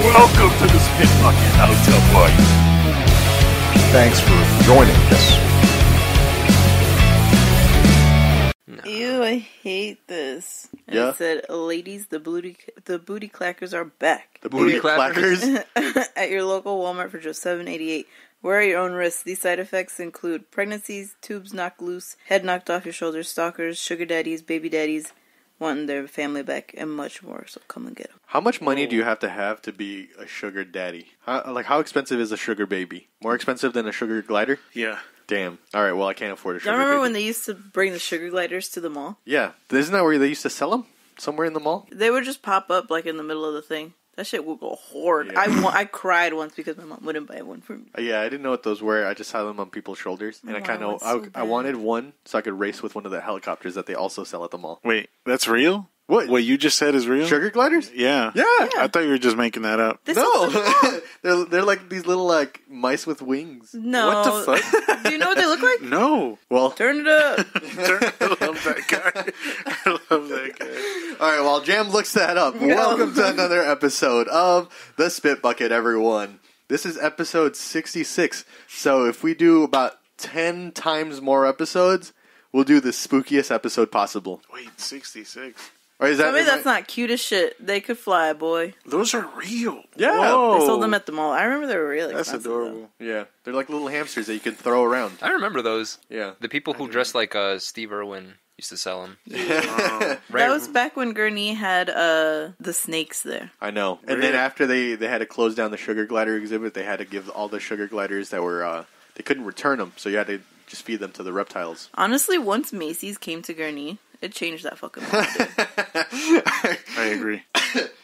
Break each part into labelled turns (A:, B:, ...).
A: Welcome to the Spit Bucket Hotel Party.
B: Thanks for joining us.
C: Ew, I hate this. And
B: Yeah?
C: It said, ladies, the booty clackers are back.
B: The booty clackers?
C: At your local Walmart for just $7.88. Wear at your own risk. These side effects include pregnancies, tubes knocked loose, head knocked off your shoulders, stalkers, sugar daddies, baby daddies, wanting their family back, and much more. So come and get them.
B: How much money do you have to be a sugar daddy? How expensive is a sugar baby? More expensive than a sugar glider?
D: Yeah.
B: Damn. All right, well, I can't afford a sugar
C: I remember
B: baby.
C: when they used to bring the sugar gliders to the mall?
B: Yeah. Isn't that where they used to sell them? Somewhere in the mall?
C: They would just pop up like in the middle of the thing. That shit would go hard.
B: Yeah.
C: I cried once because my mom wouldn't buy one for me.
B: Yeah, I didn't know what those were. I just saw them on people's shoulders. And
C: Wow, it's so
B: I wanted one so I could race with one of the helicopters that they also sell at the mall.
D: Wait, that's real?
B: What?
D: What you just said is real?
B: Sugar gliders?
D: Yeah.
B: Yeah.
D: I thought you were just making that up.
C: They sell them at the mall.
B: they're like these little mice with wings.
C: No.
D: What the fuck?
C: Do you know what they look like?
D: No.
B: Well,
C: Turn it up.
D: I love that guy. I love that guy.
B: all right, while Jam looks that up, welcome to another episode of The Spit Bucket, everyone. This is episode 66. So if we do about 10 times more episodes, we'll do the spookiest episode possible.
D: Wait, 66.
B: Or is that
C: Tell me that's not cute as shit. They could fly, boy.
D: Those are real.
B: Yeah.
D: Whoa.
C: They sold them at the mall. I remember they were really
D: That's
C: expensive,
D: adorable.
B: Yeah, they're like little hamsters that you can throw around.
E: I remember those.
B: Yeah.
E: The people who dressed like Steve Irwin used to sell them.
C: That was back when Gurney had the snakes there.
B: I know. And
D: Really?
B: then after they had to close down the sugar glider exhibit, they had to give all the sugar gliders that were they couldn't return them, so you had to just feed them to the reptiles.
C: Honestly, once Macy's came to Gurney, it changed that fucking mall, dude.
D: I agree.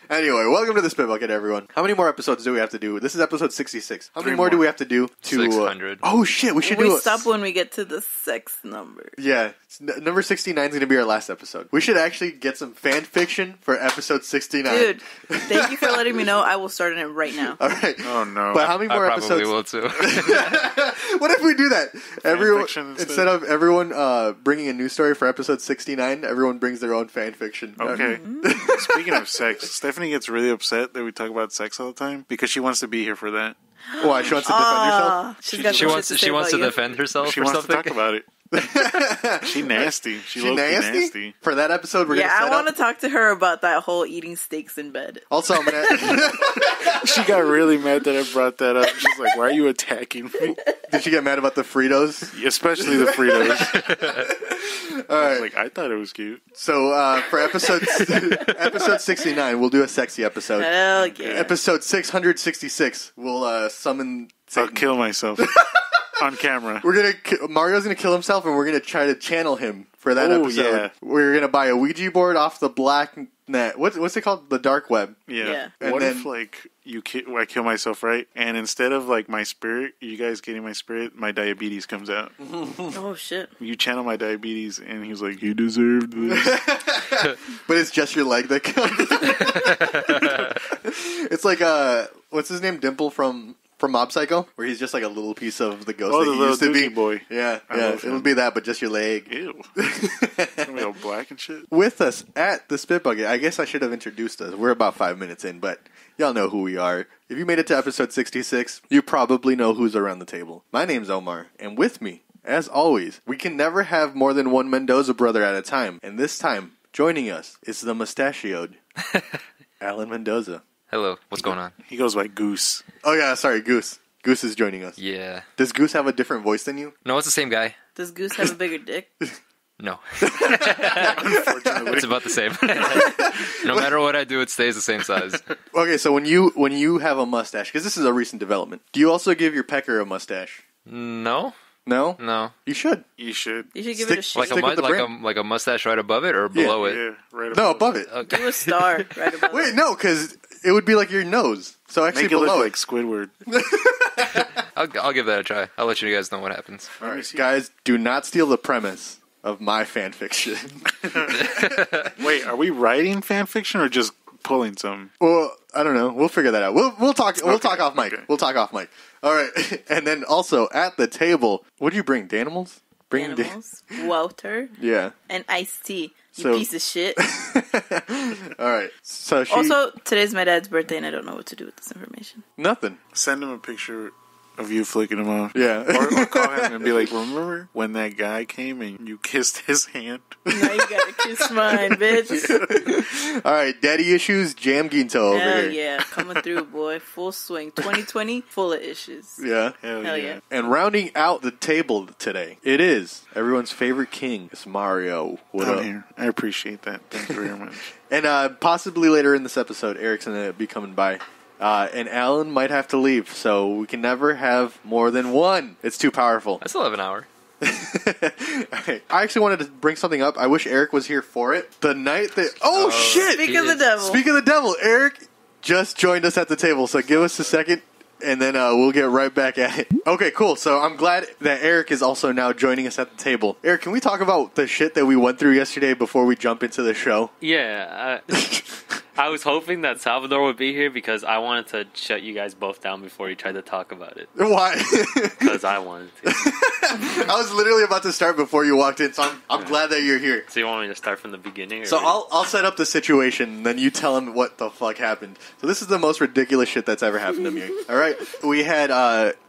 B: Anyway, welcome to the Spit Bucket, everyone. How many more episodes do we have to do? This is episode 66. How many
D: Three
B: more do
D: more.
B: we have to do to
E: 600.
B: Oh shit, we should do
C: We
B: it.
C: stop when we get to the sex number.
B: Yeah, number 69 is going to be our last episode. We should actually get some fan fiction for episode 69.
C: Dude, thank you for letting me know. I will start on it right now.
B: All right.
D: Oh, no.
B: But how many more
E: I probably
B: episodes?
E: will too.
B: What if we do that? Everyone
D: fiction instead?
B: instead of everyone bringing a news story for episode 69, everyone brings their own fan fiction.
D: Okay. Speaking of sex, Stephanie gets really upset that we talk about sex all the time because she wants to be here for that.
B: Why? She wants to defend herself?
C: She's got
E: She
C: some
E: wants
C: shit to say
E: to
C: about you.
E: defend herself
D: She
E: or
D: wants
E: something.
D: to talk about it. She nasty. She
B: She
D: low-key
B: nasty? For that episode, we're
C: Yeah,
B: going to
C: I
B: set
C: want
B: up.
C: to talk to her about that whole eating steaks in bed.
B: Also, I'm going to...
D: She got really mad that I brought that up. She's like, why are you attacking me?
B: Did she get mad about the Fritos?
D: Especially the Fritos.
B: All right.
D: Like, I thought it was cute.
B: So for episode 69, we'll do a sexy episode.
C: Hell yeah.
B: Episode 666, we'll summon
D: I'll
B: Satan.
D: kill myself on camera.
B: Mario's gonna kill himself, and we're gonna try to channel him for that
D: Oh,
B: episode.
D: yeah.
B: We're gonna buy a Ouija board off the black net. What's it called? The dark web.
D: Yeah.
B: And
D: What
B: then-
D: if, like, I kill myself, right? And instead of, like, my spirit, you guys getting my spirit, my diabetes comes out.
C: Oh, shit.
D: You channel my diabetes, and he's like, you deserve this.
B: But it's just your leg that comes. It's like what's his name? Dimple from Mob Psycho, where he's just like a little piece of the ghost
D: Oh,
B: that
D: the
B: he
D: little
B: used to be.
D: dookie boy.
B: Yeah,
D: I
B: yeah.
D: love him.
B: It'll be that, but just your leg.
D: Ew. It's gonna be all black and shit.
B: With us at the Spit Bucket, I guess I should have introduced us. We're about 5 minutes in, but y'all know who we are. If you made it to episode 66, you probably know who's around the table. My name's Omar, and with me, as always, we can never have more than one Mendoza brother at a time. And this time, joining us is the mustachioed Alan Mendoza.
E: Hello, what's going on?
D: He goes by Goose.
B: Oh yeah, sorry, Goose. Goose is joining us.
E: Yeah.
B: Does Goose have a different voice than you?
E: No, it's the same guy.
C: Does Goose have a bigger dick?
E: No.
D: Unfortunately.
E: It's about the same. No matter what I do, it stays the same size.
B: Okay, so when you have a mustache, because this is a recent development, do you also give your pecker a mustache?
E: No?
B: No?
E: No.
B: You should.
D: You should.
C: You should give
B: Stick-
C: it a shake.
E: Like
B: Stick with the
E: like a mustache right above it or below it?
D: Yeah, right
B: No, above it.
E: Okay.
C: Do a star right above
B: Wait,
C: it.
B: no, because it would be like your nose. So actually
D: Make it look
B: below
D: like Squidward.
E: I'll give that a try. I'll let you guys know what happens.
B: All right, guys, do not steal the premise of my fan fiction.
D: Wait, are we writing fan fiction or just pulling some?
B: Well, I don't know. We'll figure that out. We'll talk. We'll talk off mic.
D: Okay.
B: We'll talk off mic. All right, and then also at the table, what do you bring? Danimals? Bring
C: animals, water,
B: Yeah.
C: and iced tea. You
B: So-
C: piece of shit.
B: All right. So she
C: Also, today's my dad's birthday, and I don't know what to do with this information.
B: nothing.
D: Send him a picture of you flicking him off.
B: Yeah.
D: Or call him and be like, remember when that guy came and you kissed his hand?
C: Now you gotta kiss mine, bitch.
B: All right. Daddy issues. Jam Ginto over
C: Hell
B: here.
C: yeah, coming through, boy. Full swing. 2020, full of issues.
B: Yeah.
C: Hell yeah.
B: And rounding out the table today, it is everyone's favorite king. It's Mario. What
D: I'm
B: up?
D: here. I appreciate that. Thank you very much.
B: And possibly later in this episode, Eric's going to be coming by. And Alan might have to leave, so we can never have more than one. It's too powerful.
E: I still have an hour.
B: Alright. I actually wanted to bring something up. I wish Eric was here for it. The night that... Oh, shit!
C: Speak of the devil.
B: Speak of the devil, Eric just joined us at the table, so give us a second, and then we'll get right back at it. Okay, cool. So I'm glad that Eric is also now joining us at the table. Eric, can we talk about the shit that we went through yesterday before we jump into the show?
F: Yeah, I was hoping that Salvador would be here because I wanted to shut you guys both down before you tried to talk about it.
B: Why?
F: Because I wanted to.
B: I was literally about to start before you walked in, so I'm glad that you're here.
F: So you want me to start from the beginning? Or
B: So I'll set up the situation, and then you tell him what the fuck happened. So this is the most ridiculous shit that's ever happened to me. All right, we had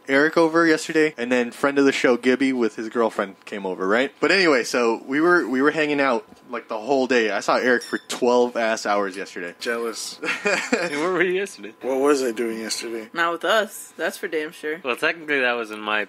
B: Erik over yesterday, and then friend of the show Gibby with his girlfriend came over, right? But anyway, so we were hanging out like the whole day. I saw Erik for 12 ass hours yesterday.
D: Jealous.
F: Hey, where were you yesterday?
D: What was I doing yesterday?
C: Not with us. That's for damn sure.
F: Well, technically that wasn't my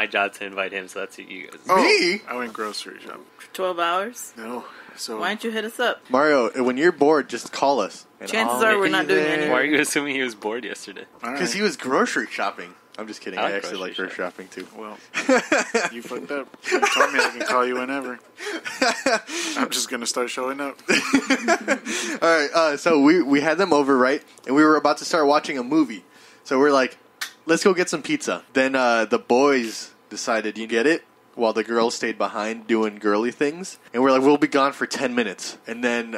F: job to invite him, so that's you guys.
B: Me?
D: I went grocery shopping.
C: For 12 hours?
D: No. So
C: Why don't you hit us up?
B: Mario, when you're bored, just call us. And
C: Chances
B: I'll
C: are we're
B: be
C: not doing
B: there.
C: anything.
F: Why are you assuming he was bored yesterday?
B: Because he was grocery shopping. I'm just kidding.
F: I
B: I
F: like
B: actually like
F: grocery
B: grocery shopping too.
D: Well, you fucked up. You told me I can call you whenever. I'm just gonna start showing up.
B: All right, so we had them over, right? And we were about to start watching a movie. So we're like, let's go get some pizza. Then the boys decided, you get it? While the girls stayed behind doing girly things. And we're like, we'll be gone for 10 minutes. And then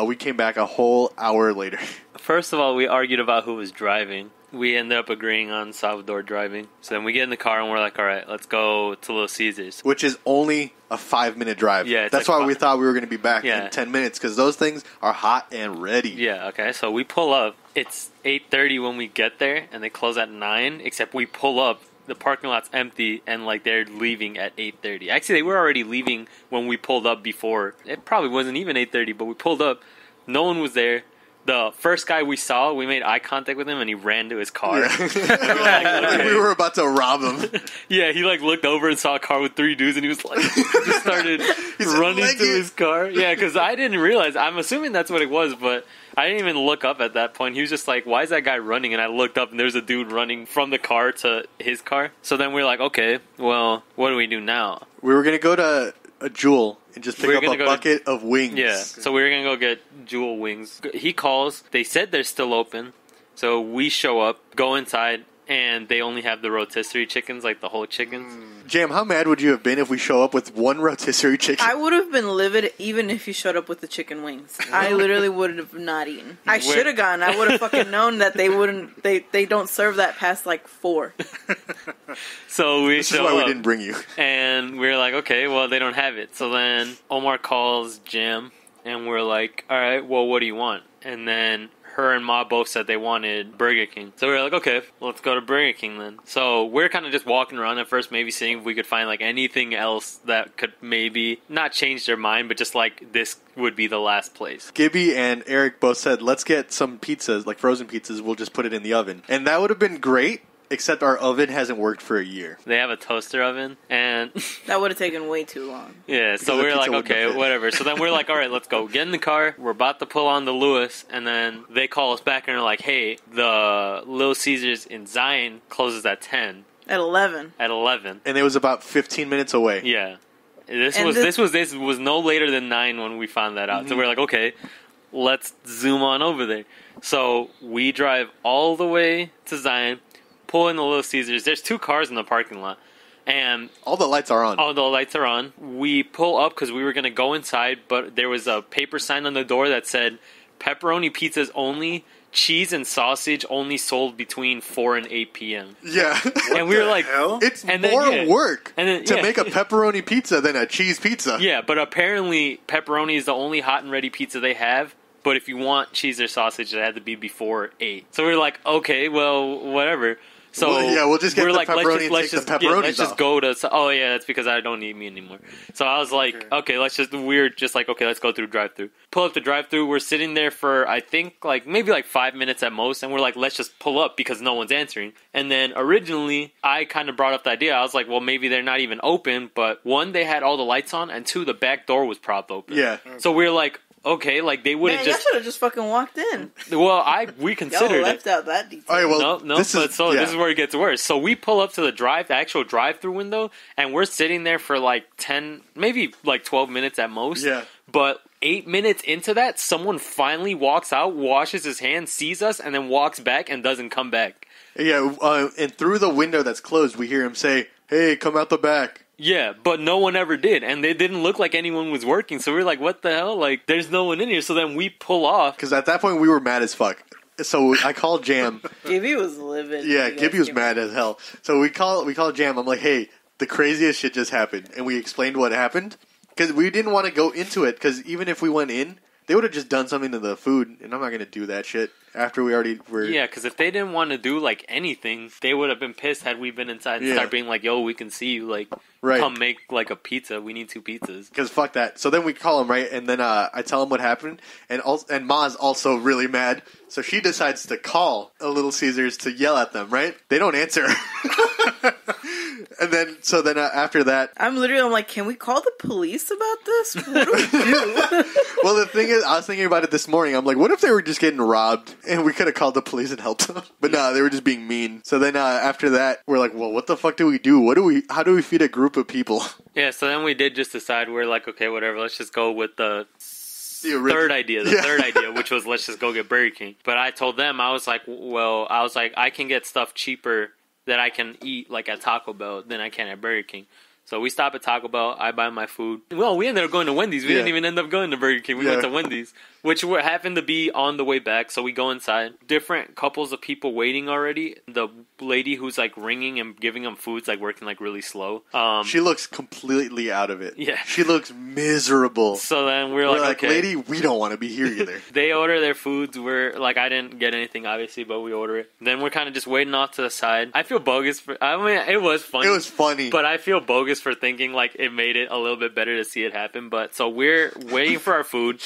B: we came back a whole hour later.
F: First of all, we argued about who was driving. We ended up agreeing on Salvador driving. So then we get in the car and we're like, all right, let's go to Little Caesars.
B: Which is only a 5-minute drive.
F: Yeah, it's
B: that's
F: like
B: why we
F: five.
B: thought we were going to be back
F: Yeah.
B: in 10 minutes. Because those things are hot and ready.
F: Yeah, okay. So we pull up. It's 8:30 when we get there, and they close at 9, except we pull up. The parking lot's empty, and like they're leaving at 8:30. Actually, they were already leaving when we pulled up before. It probably wasn't even 8:30, but we pulled up. No one was there. The first guy we saw, we made eye contact with him, and he ran to his car.
B: We were about to rob him.
F: Yeah, he like looked over and saw a car with 3 dudes, and he was like, just started
B: said,
F: running
B: "Leg
F: to
B: it."
F: his car. Yeah, because I didn't realize. I'm assuming that's what it was, but I didn't even look up at that point. He was just like, "Why is that guy running?" And I looked up, and there's a dude running from the car to his car. So then we're like, "Okay, well, what do we do now?"
B: We were going to go to a Jewel and just pick
F: We're
B: up
F: gonna
B: a
F: go to-
B: bucket of wings.
F: Yeah, so we were gonna go get Jewel wings. He calls. They said they're still open, so we show up, go inside, and they only have the rotisserie chickens, like the whole chickens.
B: Jam, how mad would you have been if we show up with one rotisserie chicken?
C: I would have been livid even if you showed up with the chicken wings. I literally would have not eaten. I should have gone. I would have fucking known that they wouldn't. They don't serve that past like 4.
F: So we
B: This is
F: show
B: why we
F: up,
B: didn't bring you.
F: and we're like, okay, well they don't have it. So then Omar calls Jam, and we're like, all right, well what do you want? And then her and Ma both said they wanted Burger King. So we were like, okay, let's go to Burger King then. So we're kind of just walking around at first, maybe seeing if we could find like anything else that could maybe not change their mind, but just like this would be the last place.
B: Gibby and Erik both said, let's get some pizzas, like frozen pizzas. We'll just put it in the oven. And that would have been great, except our oven hasn't worked for a year.
F: They have a toaster oven, and
C: That would have taken way too long.
F: yeah, so
B: the
F: we were
B: pizza
F: like,
B: wouldn't have
F: okay,
B: fit.
F: whatever. So then we're like, all right, let's go. Get in the car. We're about to pull on the Lewis, and then they call us back and they're like, hey, the Little Caesars in Zion closes at 10,
C: At 11.
F: at 11.
B: And it was about 15 minutes away.
F: Yeah. This
C: And
F: was no later than 9 when we found that out. So we're like, okay, let's zoom on over there. So we drive all the way to Zion, pull in the Little Caesars. There's 2 cars in the parking lot. And
B: All the lights are on.
F: all the lights are on. We pull up because we were going to go inside, but there was a paper sign on the door that said pepperoni pizzas only, cheese and sausage only sold between 4 and 8 p.m.
B: Yeah.
F: And we were like,
D: hell?
B: It's
F: And then,
B: more
F: yeah.
B: work
F: And then,
B: to
F: yeah.
B: make a pepperoni pizza than a cheese pizza.
F: yeah, but apparently pepperoni is the only hot and ready pizza they have. But if you want cheese or sausage, it had to be before 8. So we were like, okay, well, whatever. So
B: Well, yeah, we'll just get
F: we're
B: the
F: like,
B: pepperoni and take the pepperonis
F: let's just
B: off.
F: go to. Oh yeah, that's because I don't eat meat anymore. So I was like, okay, let's just. We're just like, okay, let's go through drive-through. Pull up the drive-through. We're sitting there for I think like maybe like 5 minutes at most, and we're like, let's just pull up because no one's answering. And then originally, I kind of brought up the idea. I was like, well, maybe they're not even open. But one, they had all the lights on, and two, the back door was propped open.
B: Yeah.
F: So we're like, okay, like they wouldn't
C: Man, y'all
F: just.
C: should have just fucking walked in.
F: Well, we
C: Y'all
F: considered it.
C: left out that detail.
B: All right, well,
F: No,
B: this
F: but
B: is,
F: so
B: yeah.
F: this is where it gets worse. So we pull up to the actual drive-through window, and we're sitting there for like 10, maybe like 12 minutes at most.
B: Yeah.
F: But 8 minutes into that, someone finally walks out, washes his hands, sees us, and then walks back and doesn't come back.
B: Yeah, and through the window that's closed, we hear him say, "Hey, come out the back."
F: Yeah, but no one ever did, and they didn't look like anyone was working. So we're like, what the hell? Like, there's no one in here. So then we pull off.
B: Because at that point, we were mad as fuck. So I called Jam.
C: Gibby was livid.
B: Yeah,
C: You guys
B: Gibby was
C: came
B: mad as hell. So we call Jam. I'm like, "Hey, the craziest shit just happened," and we explained what happened because we didn't want to go into it. Because even if we went in, they would have just done something to the food, and I'm not gonna do that shit after we already were.
F: Yeah, because if they didn't want to do like anything, they would have been pissed had we been inside and
B: Yeah.
F: start being like, "Yo, we can see you. Like,
B: Right.
F: come make like a pizza. We need 2 pizzas."
B: Because fuck that. So then we call him, right? And then I tell him what happened. And Ma's also really mad. So she decides to call a Little Caesars to yell at them, right? They don't answer. And then, after that,
C: I'm like, can we call the police about this? What do we do?
B: well, the thing is, I was thinking about it this morning. I'm like, what if they were just getting robbed and we could have called the police and helped them? But no, they were just being mean. So then after that, we're like, well, what the fuck do we do? How do we feed a group of people?
F: Yeah, so then we did just decide we're like, okay, whatever. Let's just go with the
B: The
F: third idea,
B: Yeah.
F: third idea, which was let's just go get Burger King. But I told them, I was like, I can get stuff cheaper that I can eat like at Taco Bell than I can at Burger King. So we stop at Taco Bell. I buy my food. Well, we ended up going to Wendy's. We didn't even end up going to Burger King. We went to Wendy's, which happened to be on the way back. So we go inside. Different couples of people waiting already. The lady who's like ringing and giving them food's like working like really slow.
B: She looks completely out of it.
F: Yeah.
B: She looks miserable.
F: So then we're
B: We're
F: like,
B: like,
F: okay.
B: lady, we don't want to be here either.
F: They order their foods. We're like, I didn't get anything obviously, but we order it. Then we're kind of just waiting off to the side. I feel bogus for. I mean, it was funny.
B: It was funny.
F: But I feel bogus for thinking like it made it a little bit better to see it happen. But so we're waiting for our food,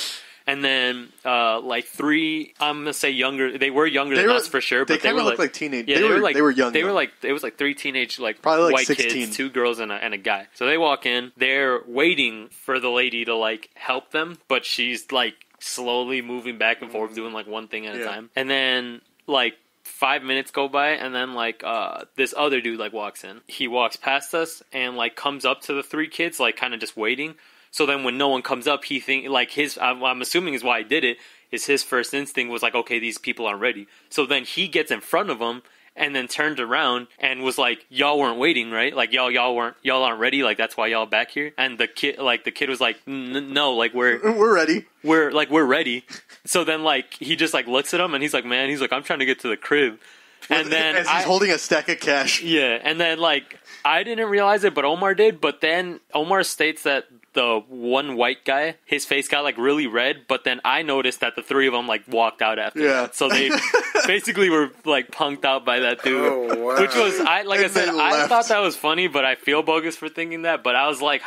F: and then like 3, I'm gonna say younger. They were younger than us for sure.
B: They
F: But they
B: kind
F: were
B: of looked like teenage.
F: Yeah,
B: they were young.
F: They
B: though.
F: were like it was like 3 teenage like
B: Probably like
F: white
B: 16.
F: kids, 2 girls and a guy. So they walk in. They're waiting for the lady to like help them, but she's like slowly moving back and forth, doing like one thing at a time. And then like 5 minutes go by, and then like this other dude like walks in. He walks past us and like comes up to the 3 kids, like kind of just waiting. So then when no one comes up, he think like I'm assuming is why he did it, is his first instinct was like, okay, these people aren't ready. So then he gets in front of them and then turned around and was like, y'all weren't waiting, right? Like y'all aren't ready, like that's why y'all back here. And the kid was like, no, like
B: we're ready.
F: We're ready. So then like he just like looks at him and he's like, man, I'm trying to get to the crib. And then
B: as he's holding a stack of cash.
F: Yeah, and then like I didn't realize it, but Omar did. But then Omar states that the one white guy, his face got like really red, but then I noticed that the 3 of them like walked out after that. So they basically were like punked out by that dude.
D: Oh, wow.
F: Which was I
B: And
F: said,
B: they
F: I
B: left.
F: thought that was funny, but I feel bogus for thinking that. But I was like,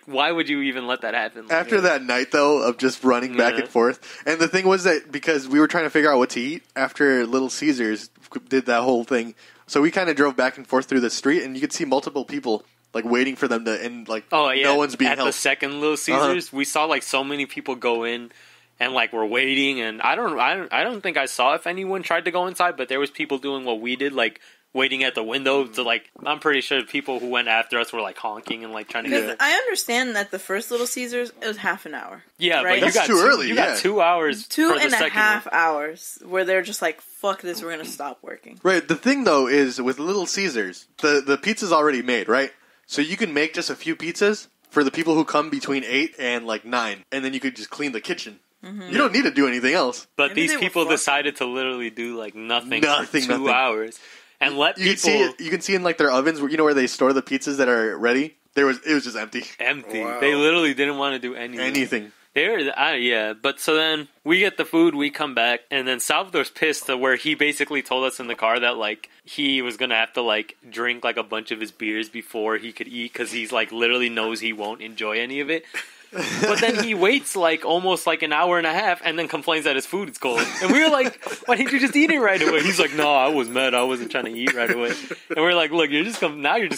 F: why would you even let that happen? Like,
B: After that night, though, of just running back and forth. And the thing was that because we were trying to figure out what to eat after Little Caesars did that whole thing, so we kind of drove back and forth through the street, and you could see multiple people like waiting for them to, and like no one's being
F: at
B: helped.
F: the second Little Caesars, we saw like so many people go in and like we're waiting, and I don't think I saw if anyone tried to go inside, but there was people doing what we did, like waiting at the window to like. I'm pretty sure people who went after us were like honking and like trying to get.
C: I understand that the first Little Caesars, it was half an hour.
F: Yeah,
C: right?
F: but
B: That's
F: you got
B: too early,
F: You
B: yeah.
F: got 2 hours.
C: Two
F: for the
C: and a
F: second
C: half
F: one.
C: hours where they're just like, fuck this, we're gonna stop working.
B: Right. The thing though is with Little Caesars, the pizza's already made, right? So you can make just a few pizzas for the people who come between 8 and like 9, and then you could just clean the kitchen. You don't need to do anything else.
F: But
C: Maybe
F: these
C: they were
F: people
C: fluffing.
F: decided to literally do like nothing
B: Nothing,
F: for 2
B: nothing.
F: hours and let
B: You
F: people
B: can see in like their ovens, where they store the pizzas that are ready. It was just empty.
F: empty.
D: Wow.
F: They literally didn't want to do anything.
B: Anything.
F: Yeah, but so then we get the food, we come back, and then Salvador's pissed to where he basically told us in the car that like he was gonna have to like drink like a bunch of his beers before he could eat because he's like literally knows he won't enjoy any of it. But then he waits like almost like an hour and a half and then complains that his food is cold. And we were like, why didn't you just eat it right away? He's like, no, I was mad. I wasn't trying to eat right away. And we're like, look, you're just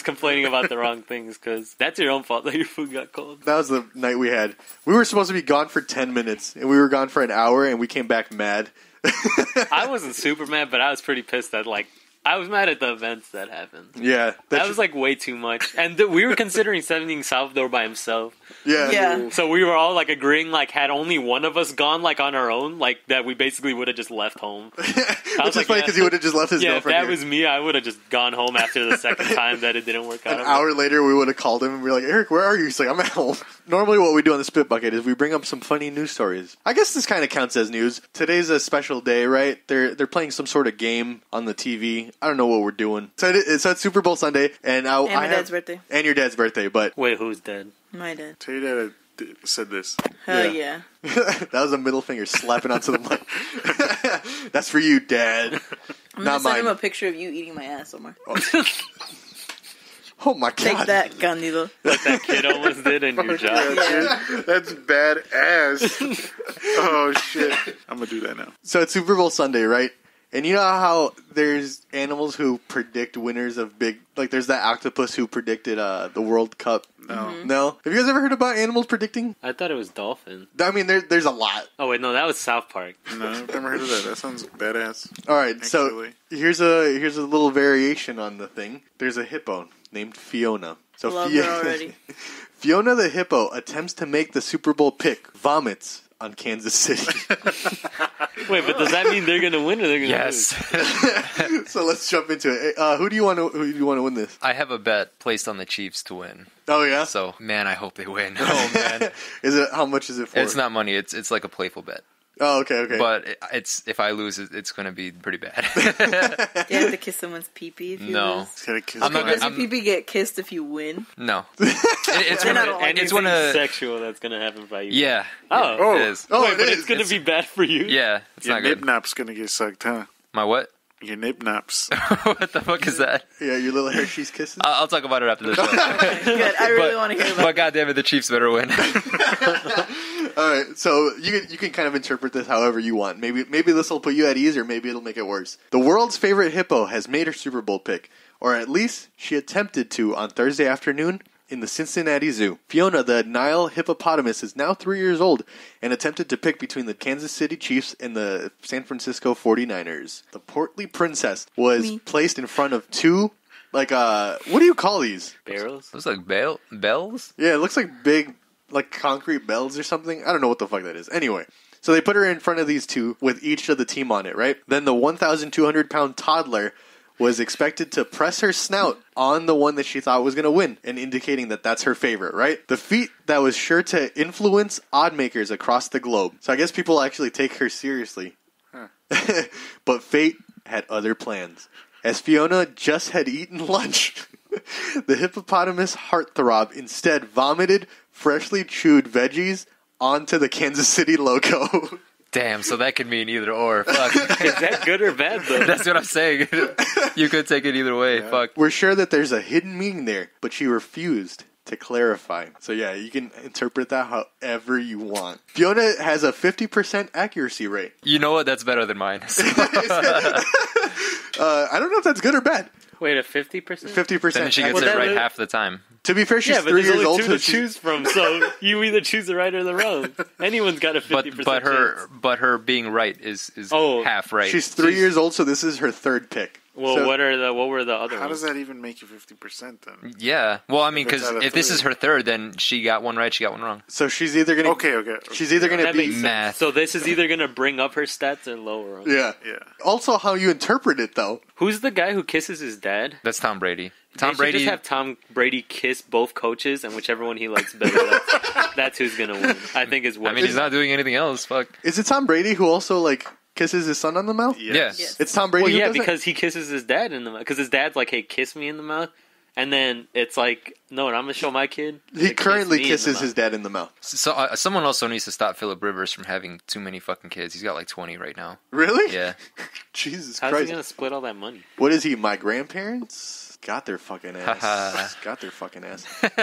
F: complaining about the wrong things because that's your own fault that your food got cold.
B: That was the night we had. We were supposed to be gone for 10 minutes, and we were gone for an hour, and we came back mad.
F: I wasn't super mad, but I was pretty pissed that like I was mad at the events that happened.
B: Yeah.
F: That was like way too much. And we were considering sending Salvador by himself.
B: Yeah.
C: Yeah.
F: So we were all like agreeing like had only one of us gone like on our own, like that we basically would have just left home.
B: Which is funny because he would have just left his
F: Yeah, if
B: girlfriend
F: that
B: here.
F: was me, I would have just gone home after the second time that it didn't work out.
B: An hour later, we would have called him and we were like, Eric, where are you? He's like, I'm at home. Normally what we do on the Spit Bucket is we bring up some funny news stories. I guess this kind of counts as news. Today's a special day, right? They're playing some sort of game on the TV. I don't know what we're doing. So it's Super Bowl Sunday. And
C: And my dad's birthday.
B: And your dad's birthday, but
F: Wait, who's dead?
C: My dad.
D: Tell your dad I said this.
C: Hell yeah.
B: that was a middle finger slapping onto the mic. That's for you, Dad.
C: I'm
B: Not
C: gonna send him
B: mine.
C: a picture of you eating my ass, Omar.
B: Oh my God.
C: Take that, Candido.
F: Like that kid almost did in your job.
C: Yeah.
D: That's badass. Oh shit! I'm gonna do that now.
B: So it's Super Bowl Sunday, right? And you know how there's animals who predict winners of big... Like, there's that octopus who predicted the World Cup.
D: No.
B: No? Have you guys ever heard about animals predicting?
F: I thought it was dolphin.
B: I mean, there's a lot.
F: Oh wait, no, that was South Park.
D: No, I've never heard of that. That sounds badass.
B: All right, so
D: Actually.
B: here's a little variation on the thing. There's a hippo named Fiona. So
C: Love her already.
B: Fiona the hippo attempts to make the Super Bowl pick, vomits on Kansas City.
F: Wait, but does that mean they're gonna win or they're gonna
E: Yes.
F: lose?
B: So let's jump into it. Who do you want to win this?
E: I have a bet placed on the Chiefs to win.
B: Oh yeah.
E: So, man, I hope they win. Oh, man.
B: How much is it for?
E: It's not money. It's like a playful bet.
B: Oh, okay.
E: But it's if I lose, it's going to be pretty bad.
C: Do you have to kiss someone's pee-pee if you
E: No.
C: lose?
D: It's gotta kiss
E: I'm not
C: Does
E: gonna-
C: your pee-pee get kissed if you win?
E: No. It's
C: Then I
E: one
C: don't
E: of...
C: like
E: It's one
F: Anything
E: of...
F: sexual that's gonna happen by you.
E: Yeah.
F: Oh.
E: Yeah, it is.
B: Oh,
F: Wait,
B: it
F: but
B: is.
F: it's gonna be bad for you.
E: Yeah, it's
D: Your
E: not
D: nip
E: good.
D: nap's gonna get sucked, huh?
E: My what?
D: Your nip naps.
E: What the fuck is that?
B: Yeah, your little Hershey's kisses.
E: I'll talk about it after the show.
C: Good. I really want to hear about
E: But goddamn it, the Chiefs better win.
B: All right, so you can kind of interpret this however you want. Maybe this will put you at ease, or maybe it'll make it worse. The world's favorite hippo has made her Super Bowl pick, or at least she attempted to on Thursday afternoon in the Cincinnati Zoo. Fiona, the Nile hippopotamus, is now 3 years old and attempted to pick between the Kansas City Chiefs and the San Francisco 49ers. The portly princess was placed in front of two, what do you call these?
F: Barrels.
E: Those like bells?
B: Yeah, it looks like big, like concrete bells or something. I don't know what the fuck that is. Anyway, so they put her in front of these two with each of the team on it, right? Then the 1,200-pound toddler was expected to press her snout on the one that she thought was going to win, and indicating that that's her favorite, right? The feat that was sure to influence odd makers across the globe. So I guess people actually take her seriously. Huh. But fate had other plans. As Fiona just had eaten lunch, the hippopotamus heartthrob instead vomited freshly chewed veggies onto the Kansas City logo.
E: Damn, so that could mean either or. Fuck.
F: Is that good or bad though?
E: That's what I'm saying. You could take it either way. Fuck.
B: We're sure that there's a hidden meaning there, but she refused to clarify. So yeah, you can interpret that however you want. Fiona has a 50% accuracy rate.
E: You know what? That's better than mine.
B: I don't know if that's good or bad.
F: Wait, a 50%?
B: 50%.
E: Then she gets
F: Well,
E: it
F: that
E: right
F: is-
E: half the time.
B: To be fair, she's
F: Yeah, but
B: 3
F: there's
B: years
F: only
B: old.
F: two
B: So
F: to
B: she's,
F: choose from, so you either choose the right or the wrong. Anyone's got a 50%
E: But
F: chance.
E: her being right is
F: Oh.
E: half right.
B: she's 3 years old, so this is her third pick.
F: Well,
B: So-
F: what were the other
D: How
F: ones?
D: does that even make you 50% then?
E: Yeah. Well, I mean,
D: If it's
E: because
D: out of
E: if this
D: three.
E: is her third, then she got one right, she got one wrong.
B: So she's either gonna
D: Okay.
B: she's either gonna
F: That
B: be
F: makes sense.
E: Math.
F: So this is either gonna bring up her stats or lower them.
B: yeah.
D: Yeah.
B: Also, how you interpret it though.
F: Who's the guy who kisses his dad?
E: That's Tom Brady.
F: They
E: Tom
F: should
E: Brady.
F: just have Tom Brady kiss both coaches, and whichever one he likes better, that's who's gonna win. I think is what.
E: I mean, he's not doing anything else. Fuck.
B: Is it Tom Brady who also like kisses his son on the mouth?
D: Yes.
C: Yes.
B: It's Tom Brady.
F: Well,
B: who
F: yeah,
B: does that?
F: because he kisses his dad in the mouth. Because his dad's like, "Hey, kiss me in the mouth," and then it's like, "No, and I'm gonna show my kid."
B: he
F: to
B: currently
F: kiss me in the
B: kisses
F: mouth.
B: his dad in the mouth.
E: So someone also needs to stop Philip Rivers from having too many fucking kids. He's got like 20 right now.
B: Really?
E: Yeah.
B: Jesus
F: How's he
B: Christ.
F: gonna split all that money?
B: What is he? My grandparents got their fucking ass. got their fucking ass. All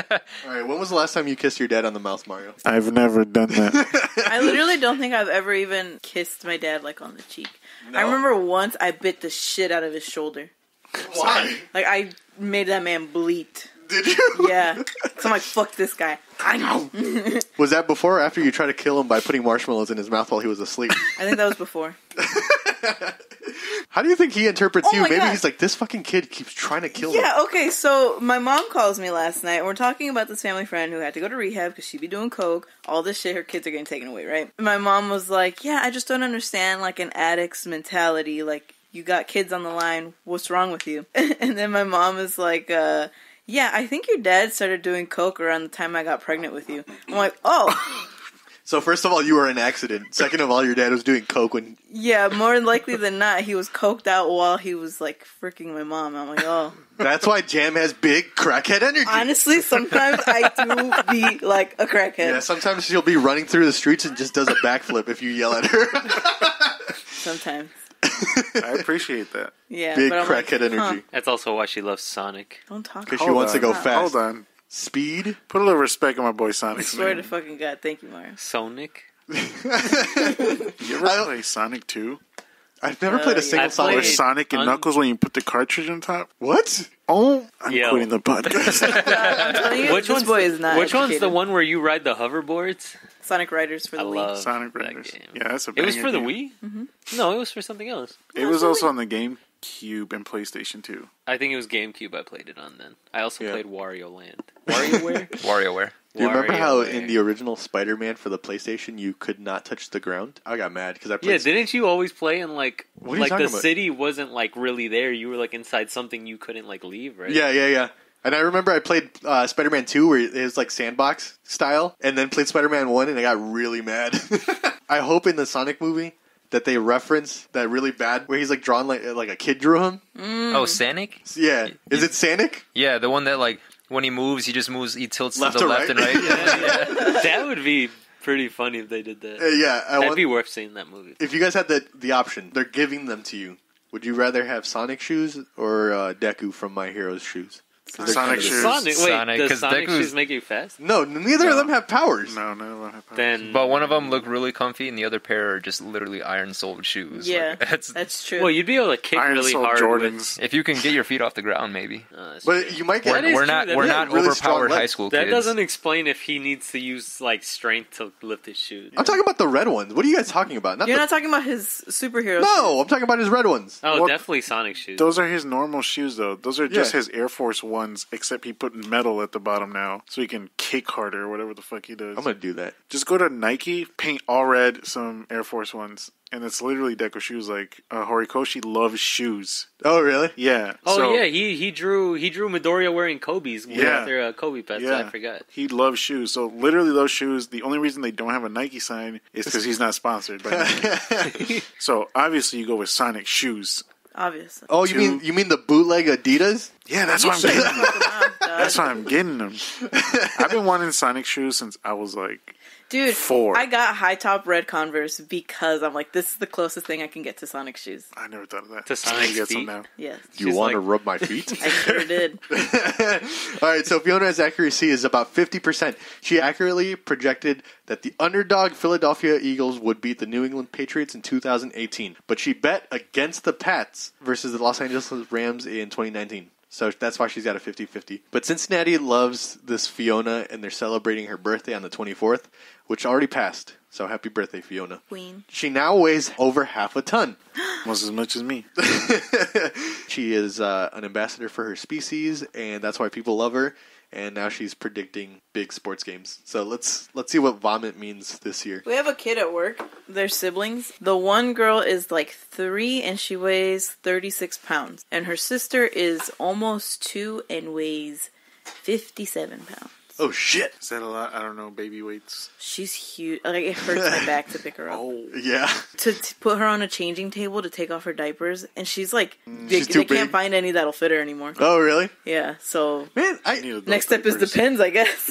B: right. When was the last time you kissed your dad on the mouth, Mario?
D: I've never done that.
C: I literally don't think I've ever even kissed my dad like on the cheek.
B: No.
C: I remember once I bit the shit out of his shoulder.
B: Why?
C: Like I made that man bleat.
B: Did you?
C: Yeah. So I'm like, fuck this guy. I know.
B: Was that before or after you tried to kill him by putting marshmallows in his mouth while he was asleep?
C: I think that was before.
B: How do you think he interprets
C: Oh
B: you?
C: my
B: Maybe
C: God.
B: he's like, this fucking kid keeps trying to kill him.
C: Yeah, okay, so my mom calls me last night, and we're talking about this family friend who had to go to rehab because she'd be doing coke, all this shit, her kids are getting taken away, right? My mom was like, yeah, I just don't understand, like, an addict's mentality, like, you got kids on the line, what's wrong with you? And then my mom is like, yeah, I think your dad started doing coke around the time I got pregnant with you. I'm like, oh,
B: So first of all, you were an accident. Second of all, your dad was doing coke when...
C: yeah, more likely than not, he was coked out while he was, like, freaking my mom. I'm like, oh.
B: That's why Jam has big crackhead energy.
C: Honestly, sometimes I do be like a crackhead.
B: Yeah, sometimes she'll be running through the streets and just does a backflip if you yell at her.
C: Sometimes.
D: I appreciate that.
C: Yeah.
B: Big
C: but I'm like,
B: crackhead energy.
F: That's also why she loves Sonic.
C: Don't talk
B: Because
C: about
B: she wants to go
C: that.
B: fast.
D: Hold on.
B: Speed.
D: Put a little respect on my boy
C: I
D: Sonic's
C: swear
D: name.
C: to fucking God. Thank you, Mario.
F: Sonic.
D: You ever
B: I don't-
D: play Sonic 2?
B: I've never played a
C: yeah.
B: single
F: I
B: Sonic
D: Or
F: played-
B: game.
D: Sonic and
F: un-
D: Knuckles when you put the cartridge on top?
B: What?
D: Oh, I'm
F: Yo.
D: quitting the podcast.
C: I'm telling you,
F: Which
C: this
F: one's
C: boy is not
F: Which one's the
C: educated.
F: one where you ride the hoverboards?
C: Sonic Riders for the
F: I
C: Wii.
F: love
D: Sonic
F: that
D: Riders.
F: game.
D: Yeah, that's a
F: It was
D: banger
F: for the
D: game.
F: Wii? No, it was for something else.
D: It was also on the GameCube and PlayStation 2.
F: I think it was GameCube I played it on then. I also
B: Yeah.
F: played Wario Land. WarioWare?
E: WarioWare.
B: Do you remember how
F: WarioWare.
B: in the original Spider-Man for the PlayStation you could not touch the ground? I got mad because I
F: Yeah,
B: played...
F: didn't you always play in like
B: What are you
F: like the
B: talking about?
F: city wasn't like really there? You were like inside something you couldn't like leave, right?
B: Yeah. And I remember I played Spider-Man 2 where it was like sandbox style, and then played Spider-Man 1 and I got really mad. I hope in the Sonic movie that they reference that really bad where he's like drawn like a kid drew him.
E: Oh, Sonic?
B: Yeah. Is it Sonic?
E: Yeah, the one that like when he moves, he just moves. He tilts
B: Left
E: to the
B: to
E: left
B: right?
E: and right. Yeah.
F: That would be pretty funny if they did that.
B: Yeah.
F: That'd be worth seeing that movie.
B: If you guys had the option, they're giving them to you. Would you rather have Sonic shoes or Deku from My Hero's shoes? 'Cause they're
D: Sonic
B: kind of-
D: shoes.
F: Sonic, wait,
E: Sonic,
F: does
E: 'cause
F: Sonic
E: Deku's-
F: shoes make you fast?
B: No, neither of them have powers.
D: No, none of them have powers.
F: Then,
E: But one of them look really comfy, and the other pair are just literally iron-soled shoes.
C: Yeah,
E: Like,
C: that's true.
F: well, you'd be able to kick
D: Iron
F: really
D: Soul
F: hard.
D: Jordans.
E: if you can get your feet off the ground, maybe.
F: With,
B: But you might get...
F: That is
E: We're
F: true,
E: not
F: that
E: we're
F: is
E: not
B: really strong
E: overpowered
B: legs.
E: high school
F: that
E: kids.
F: doesn't explain if he needs to use like strength to lift his shoes.
B: I'm talking about the red ones. What are you guys talking about?
C: You're not talking about his superhero.
B: No, I'm talking about his red ones.
F: Oh,
D: Well,
F: definitely Sonic shoes.
D: Those are his normal shoes, though. Those are just
B: Yeah.
D: his Air Force Ones, except he put metal at the bottom now, so he can kick harder or whatever the fuck he does.
B: I'm gonna do that.
D: Just go to Nike, paint all red some Air Force Ones, and it's literally Deco shoes. Like Horikoshi loves shoes.
B: Oh, really?
D: Yeah.
F: Oh
D: so
F: yeah, he drew Midoriya wearing Kobe's
D: Yeah.
F: after Kobe passed.
D: Yeah.
F: I forgot.
D: He loves shoes. So literally those shoes, the only reason they don't have a Nike sign is because he's not sponsored by Nike. So obviously you go with Sonic shoes.
C: Obviously.
B: Oh,
D: Two-
B: you mean the bootleg Adidas?
D: Yeah, that's
C: You
D: what I'm
C: shouldn't
D: getting.
C: fuck him up, dog.
D: That's why I'm getting them. I've been wanting Sonic shoes since I was like
C: Dude,
D: 4.
C: I got high top red Converse because I'm like, this is the closest thing I can get to Sonic shoes.
D: I never thought of that.
F: To
D: I need
F: Sonic's
D: get some
F: feet?
D: now.
C: Yes.
B: Do you
F: She's
B: want to
F: like-
B: rub my feet?
C: I sure did.
B: All right, so Fiona's accuracy is about 50%. She accurately projected that the underdog Philadelphia Eagles would beat the New England Patriots in 2018, but she bet against the Pats versus the Los Angeles Rams in 2019. So that's why she's got a 50-50. But Cincinnati loves this Fiona, and they're celebrating her birthday on the 24th, which already passed. So happy birthday, Fiona.
C: Queen.
B: She now weighs over half a ton.
D: Almost as much as me.
B: She is an ambassador for her species, and that's why people love her. And now she's predicting big sports games. So let's see what vomit means this year.
C: We have a kid at work. They're siblings. The one girl is like 3 and she weighs 36 pounds. And her sister is almost 2 and weighs 57 pounds.
B: Oh, shit.
D: Is that a lot? I don't know. Baby weights.
C: She's huge. Like, it hurts my back to pick her up.
D: Oh.
B: Yeah.
C: To put her on a changing table to take off her diapers. And she's like,
B: She's
C: they
B: too big.
C: can't find any that'll fit her anymore.
B: Oh, really?
C: Yeah, so...
B: Man,
C: Next step is depends, I guess.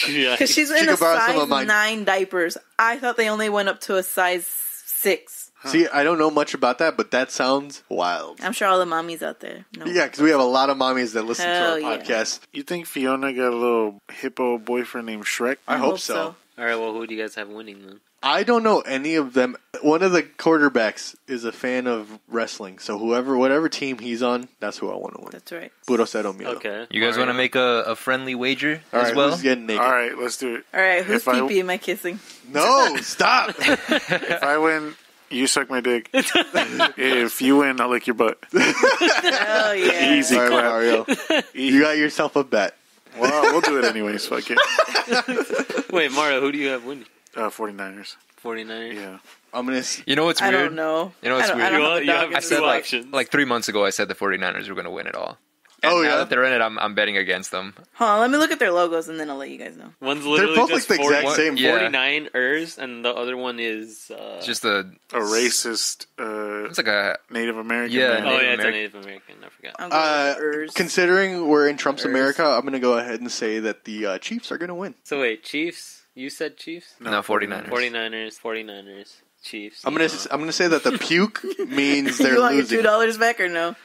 F: Yeah.
C: Because she's
B: She
C: in a
B: could borrow some
C: size
B: of mine.
C: 9 diapers. I thought they only went up to a size 6.
B: See, I don't know much about that, but that sounds wild.
C: I'm sure all the mommies out there know.
B: Yeah, because we have a lot of mommies that listen
C: Hell
B: to our
C: yeah.
B: podcast.
D: You think Fiona got a little hippo boyfriend named Shrek?
B: I hope so.
F: All right, well, who do you guys have winning then?
B: I don't know any of them. One of the quarterbacks is a fan of wrestling, so whatever team he's on, that's who I want to win.
C: That's right.
B: Puro cero miedo.
F: Okay.
E: You guys want to make a friendly wager
B: All
E: as
B: right,
E: well?
B: who's getting naked?
D: All right, let's do it.
C: All right, whose
D: If I-
C: pee-pee am I kissing?
B: No, stop.
D: If I win, you suck my dick. If you win, I'll lick your butt.
C: Hell yeah.
D: Easy
B: All right,
D: clap.
B: Mario. You got yourself a bet.
D: Well, we'll do it anyways. Fuck it.
F: Wait, Mario, who do you have winning?
D: 49ers.
F: 49ers?
D: Yeah.
B: I'm gonna.
E: You know what's
C: I
E: weird?
C: don't know.
E: You know what's
C: I
E: weird?
C: don't
F: You
C: have a
F: you
C: dog
F: have
C: in
E: I
C: this
E: said
F: two
C: fight.
F: options.
E: like 3 months ago, I said the 49ers were going to win it all. And
B: Oh,
E: now
B: yeah?
E: that they're in it, I'm betting against them.
C: Hold on, let me look at their logos and then I'll let you guys know.
F: One's literally
B: both
F: just
B: like the exact
F: 40
B: same.
E: Yeah.
F: 49ers, and the other one is...
E: It's just a
D: racist
E: it's like a
D: Native American
E: Yeah.
D: man.
F: Oh, yeah,
E: Native
F: it's a
E: American.
F: Native American. I forgot.
C: I'm going with Urs.
B: Considering we're in Trump's
C: Urs.
B: America, I'm gonna go ahead and say that the Chiefs are gonna win.
F: So wait, Chiefs? You said Chiefs?
E: no 49ers.
F: 49ers, Chiefs.
B: I'm gonna say that the puke means they're
C: you want
B: losing.
C: your $2 back or no?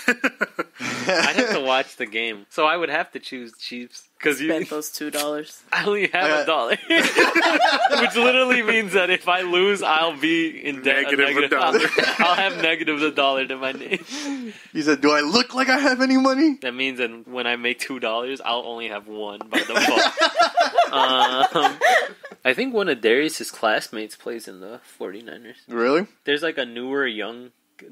F: I'd have to watch the game. So I would have to choose Chiefs. Because
C: Spent those $2.
F: I only have $1. Which literally means that if I lose, I'll be in debt.
D: Negative $1.
F: I'll have negative $1 to my name.
B: He said, "Do I look like I have any money?"
F: That means that when I make $2, I'll only have 1 by default. I think one of Darius's classmates plays in the 49ers.
B: Really?
F: There's like a newer young...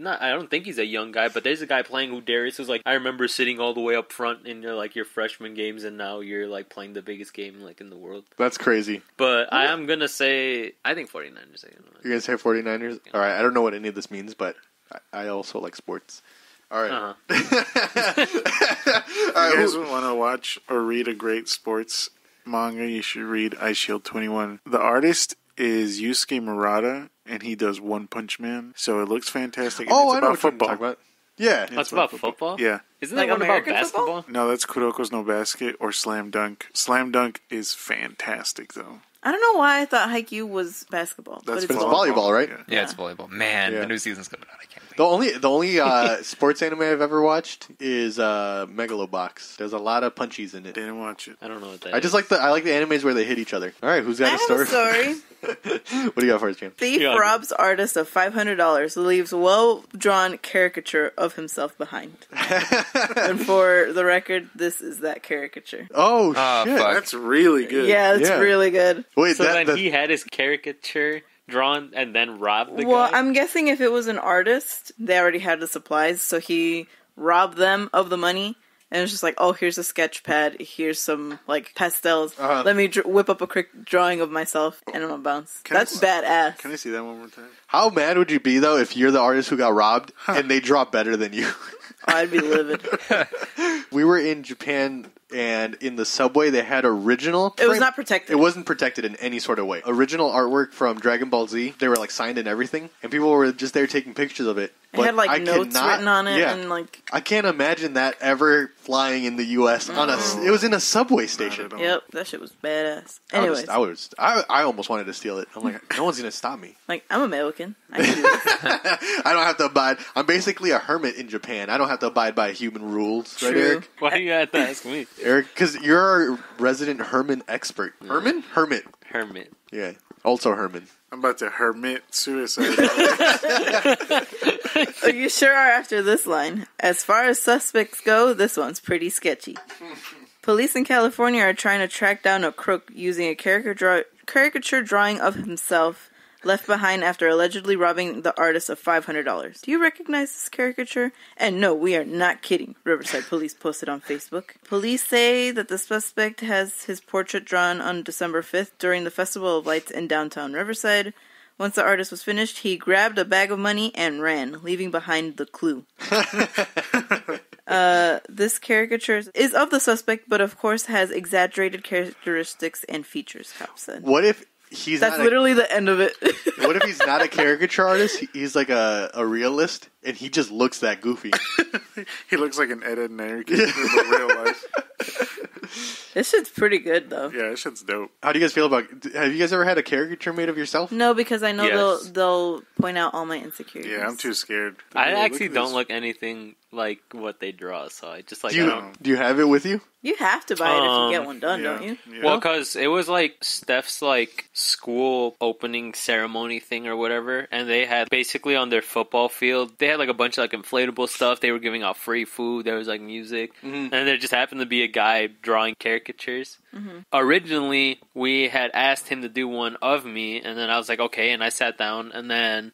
F: I don't think he's a young guy, but there's a guy playing who Darius was like, I remember sitting all the way up front in your freshman games, and now you're like playing the biggest game like in the world.
B: That's crazy.
F: But I am gonna say I think 49ers are gonna win.
B: You're gonna say 49ers? All right. I don't know what any of this means, but I also like sports. All right.
F: Uh-huh.
B: All
D: If you
B: right.
D: guys want to watch or read a great sports manga, you should read Ice Shield 21. The artist is Yusuke Murata, and he does One Punch Man, so it looks fantastic. And
B: Oh,
D: it's
B: I know
D: about
B: what you're
D: football.
B: talking about. Yeah.
F: That's about football?
D: Yeah.
F: Isn't
C: Like
F: that one
C: American
F: about
C: football?
F: basketball?
D: No, that's Kuroko's no Basket or Slam Dunk. Slam Dunk is fantastic, though.
C: I don't know why I thought Haikyuu was basketball.
D: That's
B: But it's
C: volleyball.
B: volleyball, right?
D: Yeah.
E: Yeah, it's volleyball. Man,
B: Yeah.
E: the new season's coming out. I can't wait.
B: The only sports anime I've ever watched is Megalobox. There's a lot of punchies in it.
D: Didn't watch it.
F: I don't know what that
B: I
F: is.
B: just like the animes where they hit each other. All right, who's
C: I
B: got a
C: have
B: story?
C: a story.
B: What do you got for us, Jim?
C: Thief
F: Yeah.
C: robs artist of $500, leaves well-drawn caricature of himself behind. And for the record, this is that caricature.
B: Oh
E: Ah,
B: shit!
E: fuck.
D: That's really good.
C: Yeah, it's
B: Yeah.
C: really good.
B: Wait,
F: So then he had his caricature drawn and then robbed the
C: Well,
F: guy?
C: I'm guessing if it was an artist, they already had the supplies, so he robbed them of the money. And it's just like, oh, here's a sketch pad. Here's some, like, pastels.
B: Uh-huh.
C: Let me whip up a quick drawing of myself, and I'm gonna bounce.
D: Can I
C: That's
D: s-
C: badass.
D: Can I see that one more time?
B: How mad would you be though if you're the artist who got robbed and they draw better than you?
C: Oh, I'd be livid.
B: We were in Japan, and in the subway they had original.
C: It was
B: frame-
C: not protected.
B: It wasn't protected in any sort of way. Original artwork from Dragon Ball Z. They were like signed and everything, and people were just there taking pictures of it.
C: It had, like,
B: I
C: notes
B: cannot-
C: written on it,
B: yeah.
C: and, like...
B: I can't imagine that ever flying in the U.S. on a. It was in a subway station.
D: Not at all.
C: Yep, that shit was badass. Anyways,
B: I almost wanted to steal it. I'm like, no one's gonna stop me.
C: like, I'm American. I can do this.
B: I don't have to abide. I'm basically a hermit in Japan. I don't have to abide by human rules, right,
C: True.
B: Eric?
F: Why do you have to ask me?
B: Eric, because you're our resident Herman expert. Herman? Hermit.
F: Hermit.
B: Yeah. Also Herman.
D: I'm about to hermit suicide.
C: Oh, you sure are after this line. As far as suspects go, this one's pretty sketchy. Police in California are trying to track down a crook using a caricature drawing of himself left behind after allegedly robbing the artist of $500. Do you recognize this caricature? And no, we are not kidding, Riverside Police posted on Facebook. Police say that the suspect has his portrait drawn on December 5th during the Festival of Lights in downtown Riverside. Once the artist was finished, he grabbed a bag of money and ran, leaving behind the clue. This caricature is of the suspect, but of course has exaggerated characteristics and features, cops said.
B: What if he's
C: That's
B: not
C: literally the end of it.
B: what if he's not a caricature artist? He's like a realist, and he just looks that goofy.
D: He looks like an Ed and Erik in real life.
C: This shit's pretty good, though.
D: Yeah, this shit's dope.
B: How do you guys feel about... Have you guys ever had a caricature made of yourself?
C: No, because I know
F: Yes.
C: they'll point out all my insecurities.
D: Yeah, I'm too scared.
F: I
D: Look
F: actually
D: at
F: don't
D: this.
F: look anything like what they draw, so I just like...
B: Do
F: I
B: you,
F: don't...
B: do you have it with you?
C: You have to buy it if you get one done,
D: Yeah.
C: don't you?
D: Yeah.
F: Well, because it was like Steph's like school opening ceremony thing or whatever, and they had basically on their football field, they had like a bunch of like inflatable stuff. They were giving out free food. There was like music, and there just happened to be a guy drawing caricatures. Originally, we had asked him to do one of me, and then I was like, okay, and I sat down, and then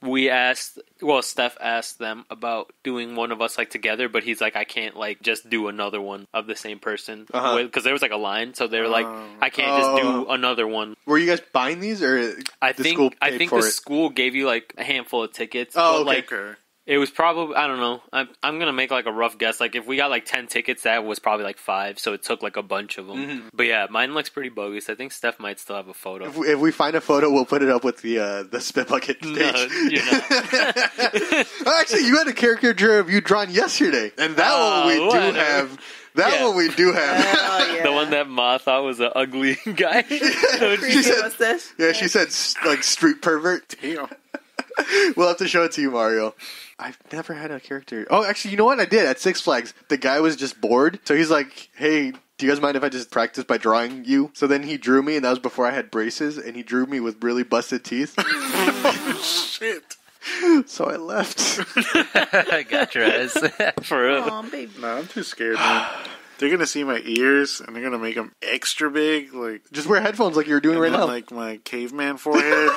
F: Steph asked them about doing one of us like together, but he's like, I can't like just do another one of the same person because there was like a line, so they were like, I can't just do another one.
B: Were you guys buying these, or
F: I
B: the
F: think
B: school
F: I
B: paid
F: think
B: for
F: the
B: it?
F: school gave you like a handful of tickets.
B: Oh,
F: but,
B: okay.
F: like
D: Okay.
F: it was probably, I don't know. I'm gonna make like a rough guess. Like if we got like 10 tickets, that was probably like 5. So it took like a bunch of them. But yeah, mine looks pretty bogus. I think Steph might still have a photo.
B: If we find a photo, we'll put it up with the spit bucket stage.
F: No, you're not.
B: Oh, actually, you had a caricature of you drawn yesterday, and that one we do
F: whatever.
B: have. That
F: Yeah.
B: one we do have.
C: Oh, yeah.
F: The one that Ma thought was an ugly guy.
B: She said,
C: mustache.
B: yeah, she said like street pervert.
D: Damn.
B: We'll have to show it to you, Mario. I've never had a character. Oh, actually, you know what? I did at Six Flags. The guy was just bored, so he's like, "Hey, do you guys mind if I just practice by drawing you?" So then he drew me, and that was before I had braces, and he drew me with really busted teeth.
D: Shit.
B: So I left.
E: I got your ass.
F: For real.
C: Aw, baby.
D: Nah, I'm too scared, man. They're gonna see my ears, and they're gonna make them extra big, like
B: Just wear headphones like you're doing right now.
D: like my caveman forehead.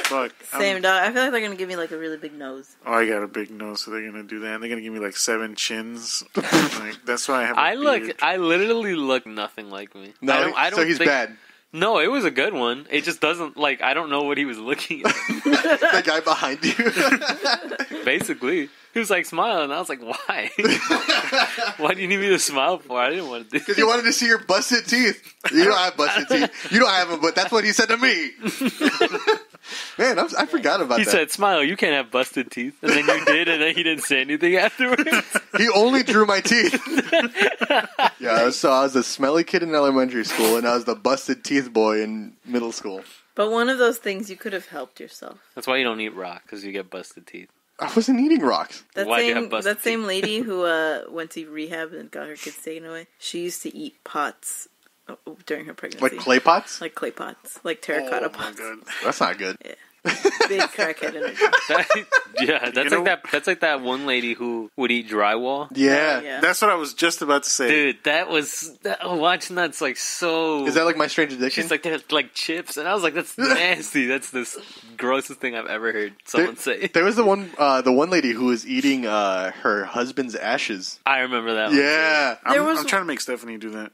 D: Fuck.
C: Same, dog. I feel like they're gonna give me like a really big nose.
D: Oh, I got a big nose, so they're gonna do that. And they're gonna give me like 7 chins. Like, that's why I have.
F: I literally look nothing like me.
B: No,
F: I don't
B: so he's
F: think-
B: bad.
F: No, it was a good one. It just doesn't, like, I don't know what he was looking at.
B: The guy behind you.
F: Basically. He was like smiling, and I was like, why? Why do you need me to smile for? I didn't want to do
B: Because you wanted to see your busted teeth. You don't have busted teeth. You don't have them, but that's what he said to me. Man, I forgot about
F: He
B: that.
F: said, smile, you can't have busted teeth. And then you did, and then he didn't say anything afterwards.
B: He only drew my teeth. Yeah, so I was the smelly kid in elementary school, and I was the busted teeth boy in middle school.
C: But one of those things you could have helped yourself.
F: That's why you don't eat rock, because you get busted teeth.
B: I wasn't eating rocks.
C: That
F: Why'd you
C: same
F: have busted
C: that same lady who went to rehab and got her kids taken away. She used to eat pots during her pregnancy,
B: Like clay pots?
C: like clay pots, like terracotta
D: Oh my
C: pots.
D: god.
B: That's not good.
C: Big crackhead energy.
F: That's like that one lady who would eat drywall.
B: Yeah.
C: Yeah.
D: That's what I was just about to say.
F: Dude, watching that's like so...
B: Is that like My Strange Addiction?
F: She's like, they're like chips. And I was like, that's nasty. That's the grossest thing I've ever heard someone say.
B: There was the one lady who was eating her husband's ashes.
F: I remember that one.
B: Yeah.
D: I'm trying to make Stephanie do that.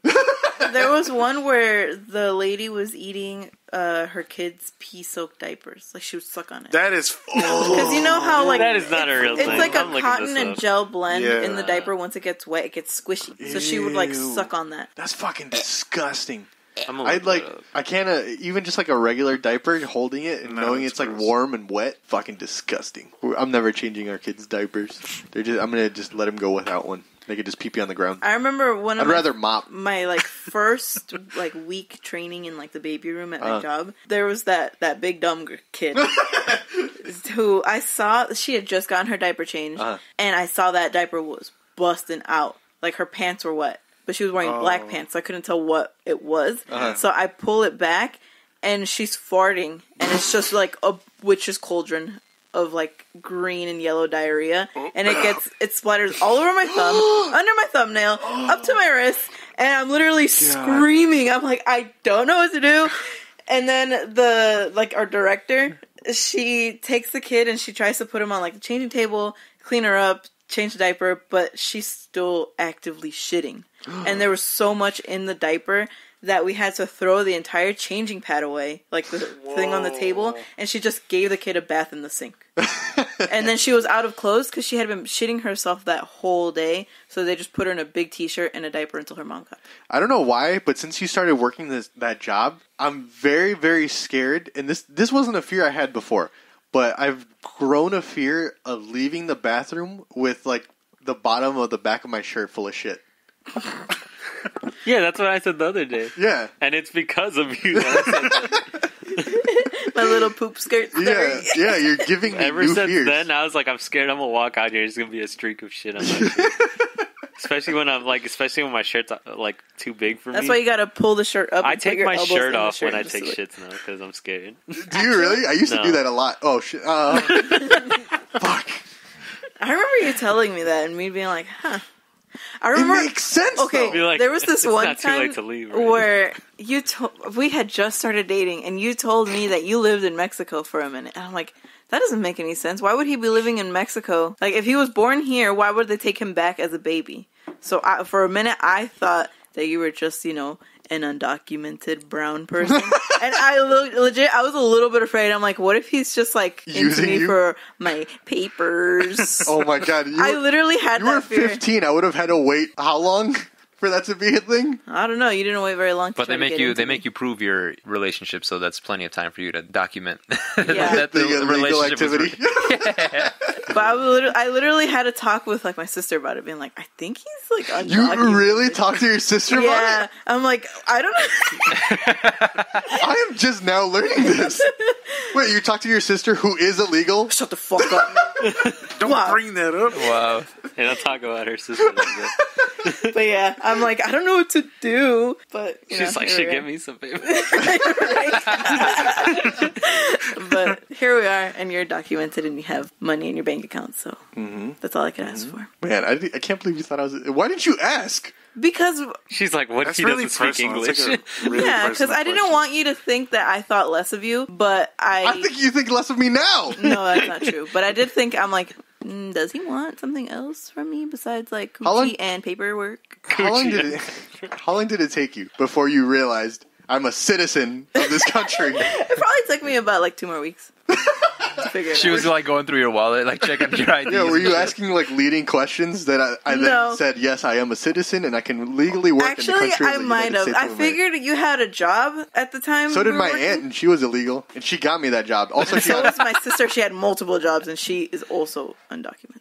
C: There was one where the lady was eating her kids' pea-soaked diapers. Like she would suck on it.
D: That is.
C: Because you know how like
F: That is not a real
C: it's
F: thing.
C: like
F: I'm
C: a
F: looking
C: cotton
F: this
C: and
F: up.
C: gel blend
D: Yeah.
C: in the diaper. Once it gets wet, it gets squishy. So she would like
B: Ew.
C: suck on that.
B: That's fucking disgusting.
F: I'm gonna
B: I'd
F: look
B: like,
F: that up.
B: I can't, even just like a regular diaper, holding it and
D: No,
B: knowing
D: that's
B: it's like
D: gross.
B: warm and wet, fucking disgusting. I'm never changing our kids' diapers. I'm gonna just let them go without one. They could just pee pee on the ground.
C: I remember one of
B: I'd rather mop.
C: my like first like week training in like the baby room at my job. There was that big dumb kid who I saw. She had just gotten her diaper changed, and I saw that diaper was busting out. Like her pants were wet, but she was wearing black pants, so I couldn't tell what it was. So I pull it back, and she's farting, and it's just like a witch's cauldron of like green and yellow diarrhea, and it splatters all over my thumb, under my thumbnail, up to my wrist, and I'm literally screaming. I'm like, I don't know what to do. And then our director she takes the kid and she tries to put him on like the changing table, clean her up, change the diaper, but she's still actively shitting. And there was so much in the diaper that we had to throw the entire changing pad away, like the thing on the table, and she just gave the kid a bath in the sink. And then she was out of clothes because she had been shitting herself that whole day, so they just put her in a big t-shirt and a diaper until her mom got there.
B: I don't know why, but since you started working that job, I'm very, very scared, and this wasn't a fear I had before, but I've grown a fear of leaving the bathroom with, like, the bottom of the back of my shirt full of shit.
F: Yeah, that's what I said the other day.
B: Yeah.
F: And it's because of you that I said that.
C: My little poop skirt story.
B: Yeah, you're giving me
F: Ever
B: new
F: since
B: fears.
F: then, I was like, I'm scared I'm gonna walk out here. There's gonna be a streak of shit on my shirt. Especially when my shirt's like too big for me.
C: That's why you gotta pull the shirt up.
F: I
C: and put
F: take
C: your
F: my
C: elbows
F: shirt
C: in the
F: off
C: shirt
F: when I
C: just
F: take
C: to, like-
F: shits now because I'm scared.
B: Do you really? I used to
F: No.
B: do that a lot. Oh, shit. Fuck.
C: I remember you telling me that and me being like, huh. I
B: It
C: remember.
B: makes sense,
C: Okay,
B: though.
F: Be like,
C: there was this
F: it's
C: one
F: not too
C: time
F: late to leave, right?
C: where we had just started dating, and you told me that you lived in Mexico for a minute, and I'm like, that doesn't make any sense. Why would he be living in Mexico? Like, if he was born here, why would they take him back as a baby? So for a minute, I thought that you were just, an undocumented brown person, and I was a little bit afraid. I'm like, what if he's just like into
B: Using
C: me
B: you?
C: for my papers?
B: Oh, my God.
C: I literally had
B: You were
C: that fear.
B: 15. I would have had to wait how long for that to be a thing?
C: I don't know. You didn't wait very long.
E: But they make you prove your relationship, so that's plenty of time for you to document that
B: The illegal
E: relationship was
B: activity.
C: But I literally had a talk with like my sister about it, being like, I think he's like undocumented.
B: You really talked to your sister about
C: Yeah,
B: it?
C: I'm like, I don't know.
B: I am just now learning this. Wait, you talked to your sister who is illegal?
C: Shut the fuck up.
D: Don't bring that up.
F: Wow. And I'll talk about her sister like that.
C: But yeah, I'm like, I don't know what to do. But
F: She's like,
C: here
F: shit,
C: we
F: get
C: are.
F: me some paper.
C: But here we are, and you're documented, and you have money in your bank account. So that's all I could ask for.
B: Man, I can't believe you thought I was... Why didn't you ask?
C: Because
F: She's like, what if
D: That's
F: he
D: really
F: doesn't speak
D: personal. It's
F: English?
D: like a really
C: yeah, because
D: personal
C: I didn't
D: question.
C: want you to think that I thought less of you. But
B: I think you think less of me now.
C: no, that's not true. But I did think, I'm like, does he want something else from me besides like
B: How long-
C: coochie and paperwork?
B: How long did it take you before you realized I'm a citizen of this country?
C: It probably took me about like 2 more weeks to figure it
E: She
C: out.
E: was like going through your wallet, like checking your IDs.
B: Yeah, were
E: and
B: you
E: shit.
B: asking like leading questions that I then
C: No.
B: said, yes, I am a citizen and I can legally work in the
C: Actually,
B: country of
C: I
B: the
C: might
B: United
C: have.
B: States
C: I
B: of America.
C: figured you had a job at the time.
B: So did
C: we
B: my
C: were working.
B: aunt, and she was illegal, and she got me that job. Also, she
C: So
B: had,
C: was my sister. She had multiple jobs, and she is also undocumented.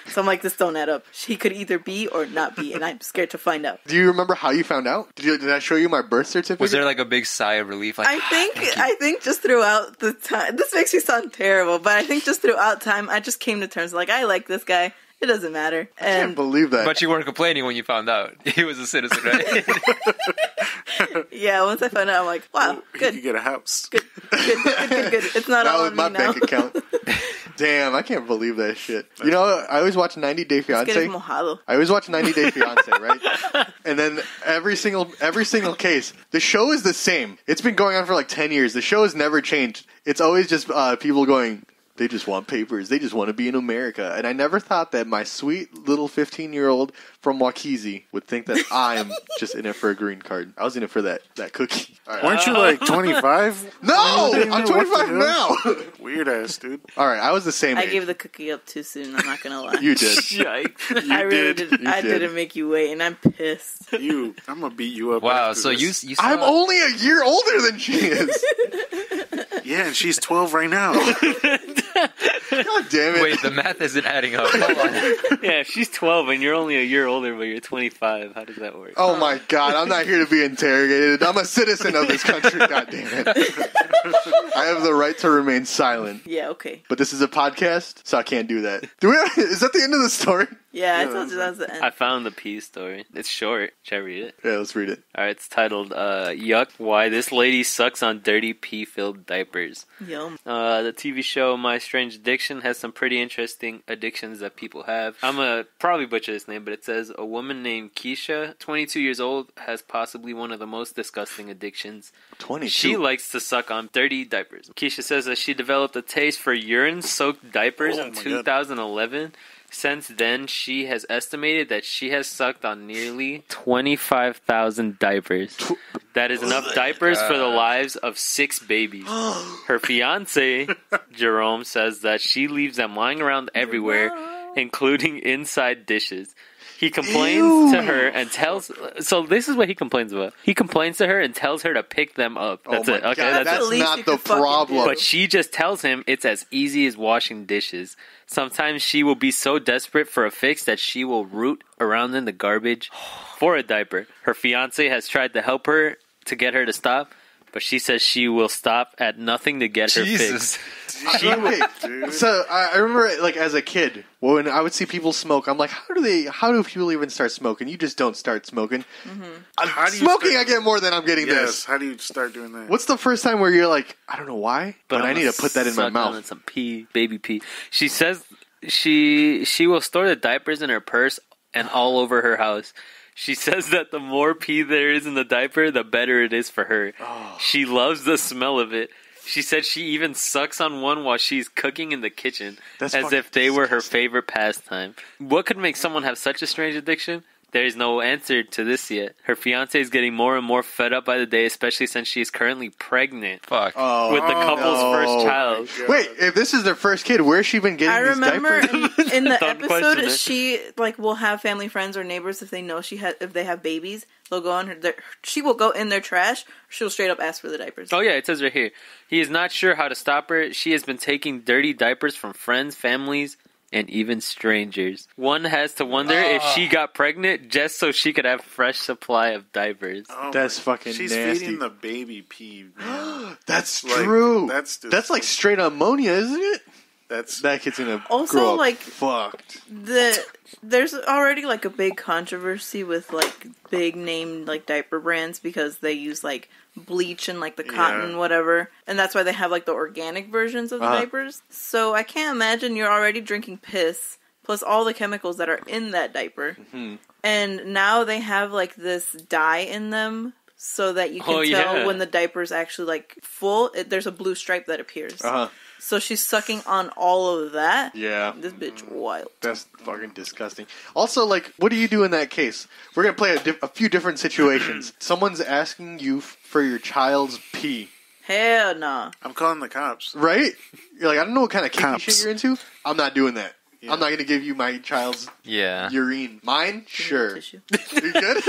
C: So I'm like, this don't add up. She could either be or not be, and I'm scared to find out.
B: do you remember how you found out? Did I show you my birth certificate?
E: Was there like a big sigh of relief? Like,
C: I think just throughout the time, this makes me sound terrible, but I think just throughout time, I just came to terms like, I like this guy. It doesn't matter.
B: I can't
C: And
B: believe that.
E: but you weren't complaining when you found out he was a citizen, right?
C: yeah, once I found out, I'm like, wow,
D: You
C: good,
D: could get a house.
C: good. It's not
B: that
C: all
B: was
C: on
B: my
C: me now.
B: bank account. Damn, I can't believe that shit. You know, I always watch 90 Day
C: Let's get his
B: Fiancé.
C: mojado.
B: I always watch 90 Day Fiancé, right? And then every single case, the show is the same. It's been going on for like 10 years. The show has never changed. It's always just people going, they just want papers. They just want to be in America. And I never thought that my sweet little 15-year-old from Waukeesee would think that I'm just in it for a green card. I was in it for that cookie. All right.
D: Weren't you like 25?
B: No! I'm 25 now!
D: Weird ass, dude.
B: All right, I was the same
C: I
B: age.
C: gave the cookie up too soon. I'm not gonna lie.
B: You did.
F: Yikes.
C: I really
D: did.
C: did.
B: You
C: I
B: did.
C: didn't make you wait, and I'm pissed.
D: I'm gonna beat you up.
E: Wow.
D: after
E: So
D: this.
E: you saw,
B: I'm only a year older than she is.
D: Yeah, and she's 12 right now.
B: God damn it.
E: wait, the math isn't adding up. Hold on.
F: Yeah, if she's 12 and you're only a year older, but you're 25, how does that work?
B: Oh my god, I'm not here to be interrogated. I'm a citizen of this country, god damn it. I have the right to remain silent.
C: Yeah, okay.
B: But this is a podcast, so I can't do that. Is that the end of the story?
C: Yeah, I told you that was the end.
F: I found the pee story. It's short. Should I read it?
B: Yeah, let's read it.
F: Alright, it's titled, Yuck, Why This Lady Sucks on Dirty Pee-Filled Diapers.
C: Yum.
F: The TV show My Strange Addiction has some pretty interesting addictions that people have. I'm gonna probably butcher this name, but it says a woman named Keisha, 22 years old, has possibly one of the most disgusting addictions.
B: 22.
F: She likes to suck on dirty diapers. Keisha says that she developed a taste for urine-soaked diapers in 2011. Since then, she has estimated that she has sucked on nearly 25,000 diapers. That is enough diapers for the lives of 6 babies. Her fiance, Jerome, says that she leaves them lying around everywhere, including inside dishes. He complains to her and tells... So this is what he complains about. He complains to her and tells her to pick them up. That's it. Okay,
B: God, that's
C: least
B: not
C: you
B: the
C: could fucking
B: problem.
C: do.
F: But she just tells him it's as easy as washing dishes. Sometimes she will be so desperate for a fix that she will root around in the garbage for a diaper. Her fiance has tried to help her to get her to stop, but she says she will stop at nothing to get her
E: Jesus.
F: fix.
B: So I remember, like, as a kid, when I would see people smoke, I'm like, how do people even start smoking? You just don't start smoking.
D: How do you
B: Smoking,
D: start-
B: I get more than I'm getting
D: Yes,
B: this.
D: how do you start doing that?
B: What's the first time where you're like, I don't know why, but I
F: I'm
B: need to put that in my
F: suck on
B: mouth?
F: some pee, baby pee. She says she will store the diapers in her purse and all over her house. She says that the more pee there is in the diaper, the better it is for her. She loves the smell of it. She said she even sucks on one while she's cooking in the kitchen,
B: That's
F: as
B: fucking
F: if they were her
B: disgusting.
F: favorite pastime. What could make someone have such a strange addiction? There is no answer to this yet. Her fiance is getting more and more fed up by the day, especially since she is currently pregnant
E: Fuck.
F: with the couple's
B: no.
F: first child.
B: Wait, if this is their first kid, where's she been getting
C: I
B: these
C: remember
B: diapers?
C: in the
F: Don't question
C: episode,
F: it.
C: she like will have family friends or neighbors if they know if they have babies. They'll go on she will go in their trash. She'll straight up ask for the diapers.
F: Oh yeah, it says right here. He is not sure how to stop her. She has been taking dirty diapers from friends, families, and even strangers. One has to wonder if she got pregnant just so she could have fresh supply of diapers.
D: Oh
B: That's
D: my-
B: fucking
D: She's
B: nasty.
D: feeding the baby pee, man.
B: That's
D: Like,
B: true.
D: that's
B: That's like straight ammonia, isn't it?
D: That's
B: That kid's gonna
C: Also,
B: grow up
C: like,
B: fucked.
C: There's already like a big controversy with like big name like diaper brands because they use like bleach and like the cotton
D: Yeah.
C: whatever, and that's why they have like the organic versions of the diapers. So I can't imagine you're already drinking piss plus all the chemicals that are in that diaper, and now they have like this dye in them so that you can tell when the diaper's actually like full. There's a blue stripe that appears. So she's sucking on all of that.
B: Yeah.
C: This bitch wild.
B: That's fucking disgusting. Also, like, what do you do in that case? We're gonna play a few different situations. Someone's asking you for your child's pee,
C: Hell nah.
D: I'm calling the cops.
B: right? You're like, I don't know what kind of kinky
D: Cops.
B: shit you're into. I'm not doing that.
D: Yeah.
B: I'm not gonna give you my child's
E: Yeah.
B: urine. Mine, sure.
C: Tissue.
B: You good?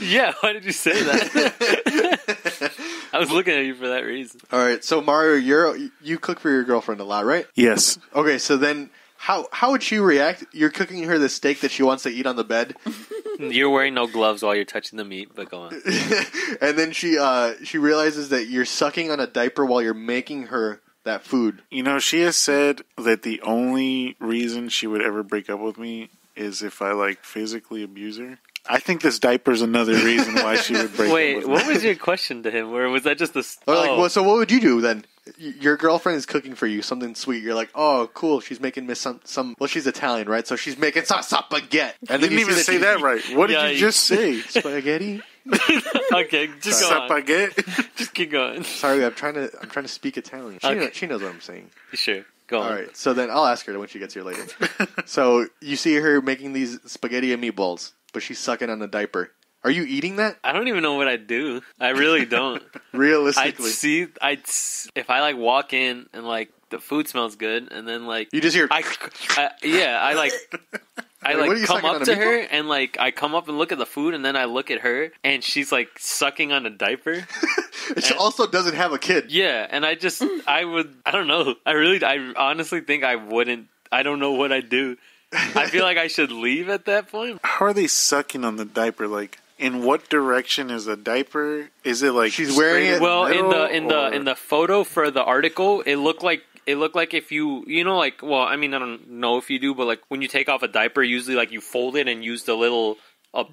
F: Yeah, why did you say that? I was looking at you for that reason.
B: All right. So Mario, you cook for your girlfriend a lot, right?
D: Yes.
B: Okay. So then, how would she react? You're cooking her the steak that she wants to eat on the bed,
F: You're wearing no gloves while you're touching the meat, but go on.
B: and then she realizes that you're sucking on a diaper while you're making her that food.
D: You know, she has said that the only reason she would ever break up with me is if I, like, physically abuse her. I think this diaper's another reason why she would break up
F: Wait,
D: with
F: what
D: me.
F: was your question to him? Or was that just a...
B: Or like, well, so what would you do then? Your girlfriend is cooking for you something sweet. You're like, oh, cool. She's making me some. Well, she's Italian, right? So she's making some spaghetti. And
D: You didn't even say that right. What did
F: Yeah,
D: you
F: you-
D: just say?
B: Spaghetti.
F: Okay, just go on.
D: Spaghetti?
F: Just keep going.
B: Sorry, I'm trying to speak Italian. She knows what I'm saying.
F: Sure, go on.
B: All right. So then I'll ask her when she gets here later. So you see her making these spaghetti and meatballs, but she's sucking on a diaper. Are you eating that?
F: I don't even know what I'd do. I really don't.
B: Realistically,
F: If I like walk in and like the food smells good, and then like
B: you just hear.
F: I like
B: Wait, what are you
F: come
B: sucking on
F: up
B: a
F: to her
B: meatball?
F: and like I come up and look at the food, and then I look at her and she's like sucking on a diaper.
B: She also doesn't have a kid.
F: Yeah, and I don't know. I honestly think I wouldn't. I don't know what I'd do. I feel like I should leave at that point.
D: How are they sucking on the diaper? Like, in what direction is the diaper? Is it like
B: She's wearing
D: straight
B: it-
F: Well,
D: middle,
F: in the
D: or-
F: photo for the article, it looked like it looked like if you know, like, well, I mean, I don't know if you do, but like when you take off a diaper, usually like you fold it and use the little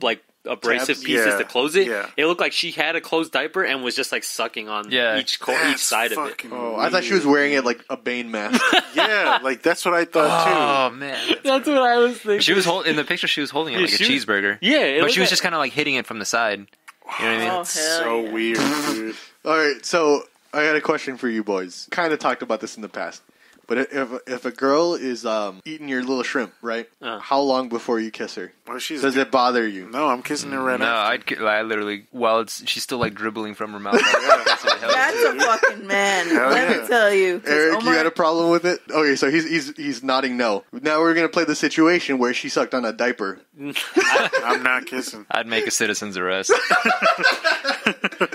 F: like abrasive
D: Tabs?
F: pieces
D: Yeah.
F: to close it.
D: Yeah.
F: It looked like she had a closed diaper and was just like sucking on each
D: That's
F: side of it.
D: fucking
B: Oh, I thought she was
D: weird.
B: wearing it like a Bane mask.
D: Yeah, like that's what I thought
E: Oh man,
F: That's what I was thinking.
E: she was in the picture. She was holding it
F: Yeah,
E: like a
F: she was-
E: cheeseburger.
F: Yeah, it
E: but
F: looked
E: she was
F: like-
E: just kind of like hitting it from the side. You know what I mean?
C: Oh,
D: too.
C: hell
D: So
C: yeah.
D: weird, dude.
B: All right, so I got a question for you boys. Kind of talked about this in the past, but if a girl is eating your little shrimp, right? How long before you kiss her?
D: Well, she's
B: Does it bother you?
D: No, I'm kissing her right
E: No,
D: after.
E: I literally while she's still like dribbling from her mouth.
C: That's a fucking man.
D: Hell
C: Let
D: yeah.
C: me tell you. 'Cause
B: Eric,
C: Omar-
B: you got a problem with it? Okay, so he's nodding no. Now we're gonna play the situation where she sucked on a diaper.
D: I'm not kissing.
E: I'd make a citizen's arrest.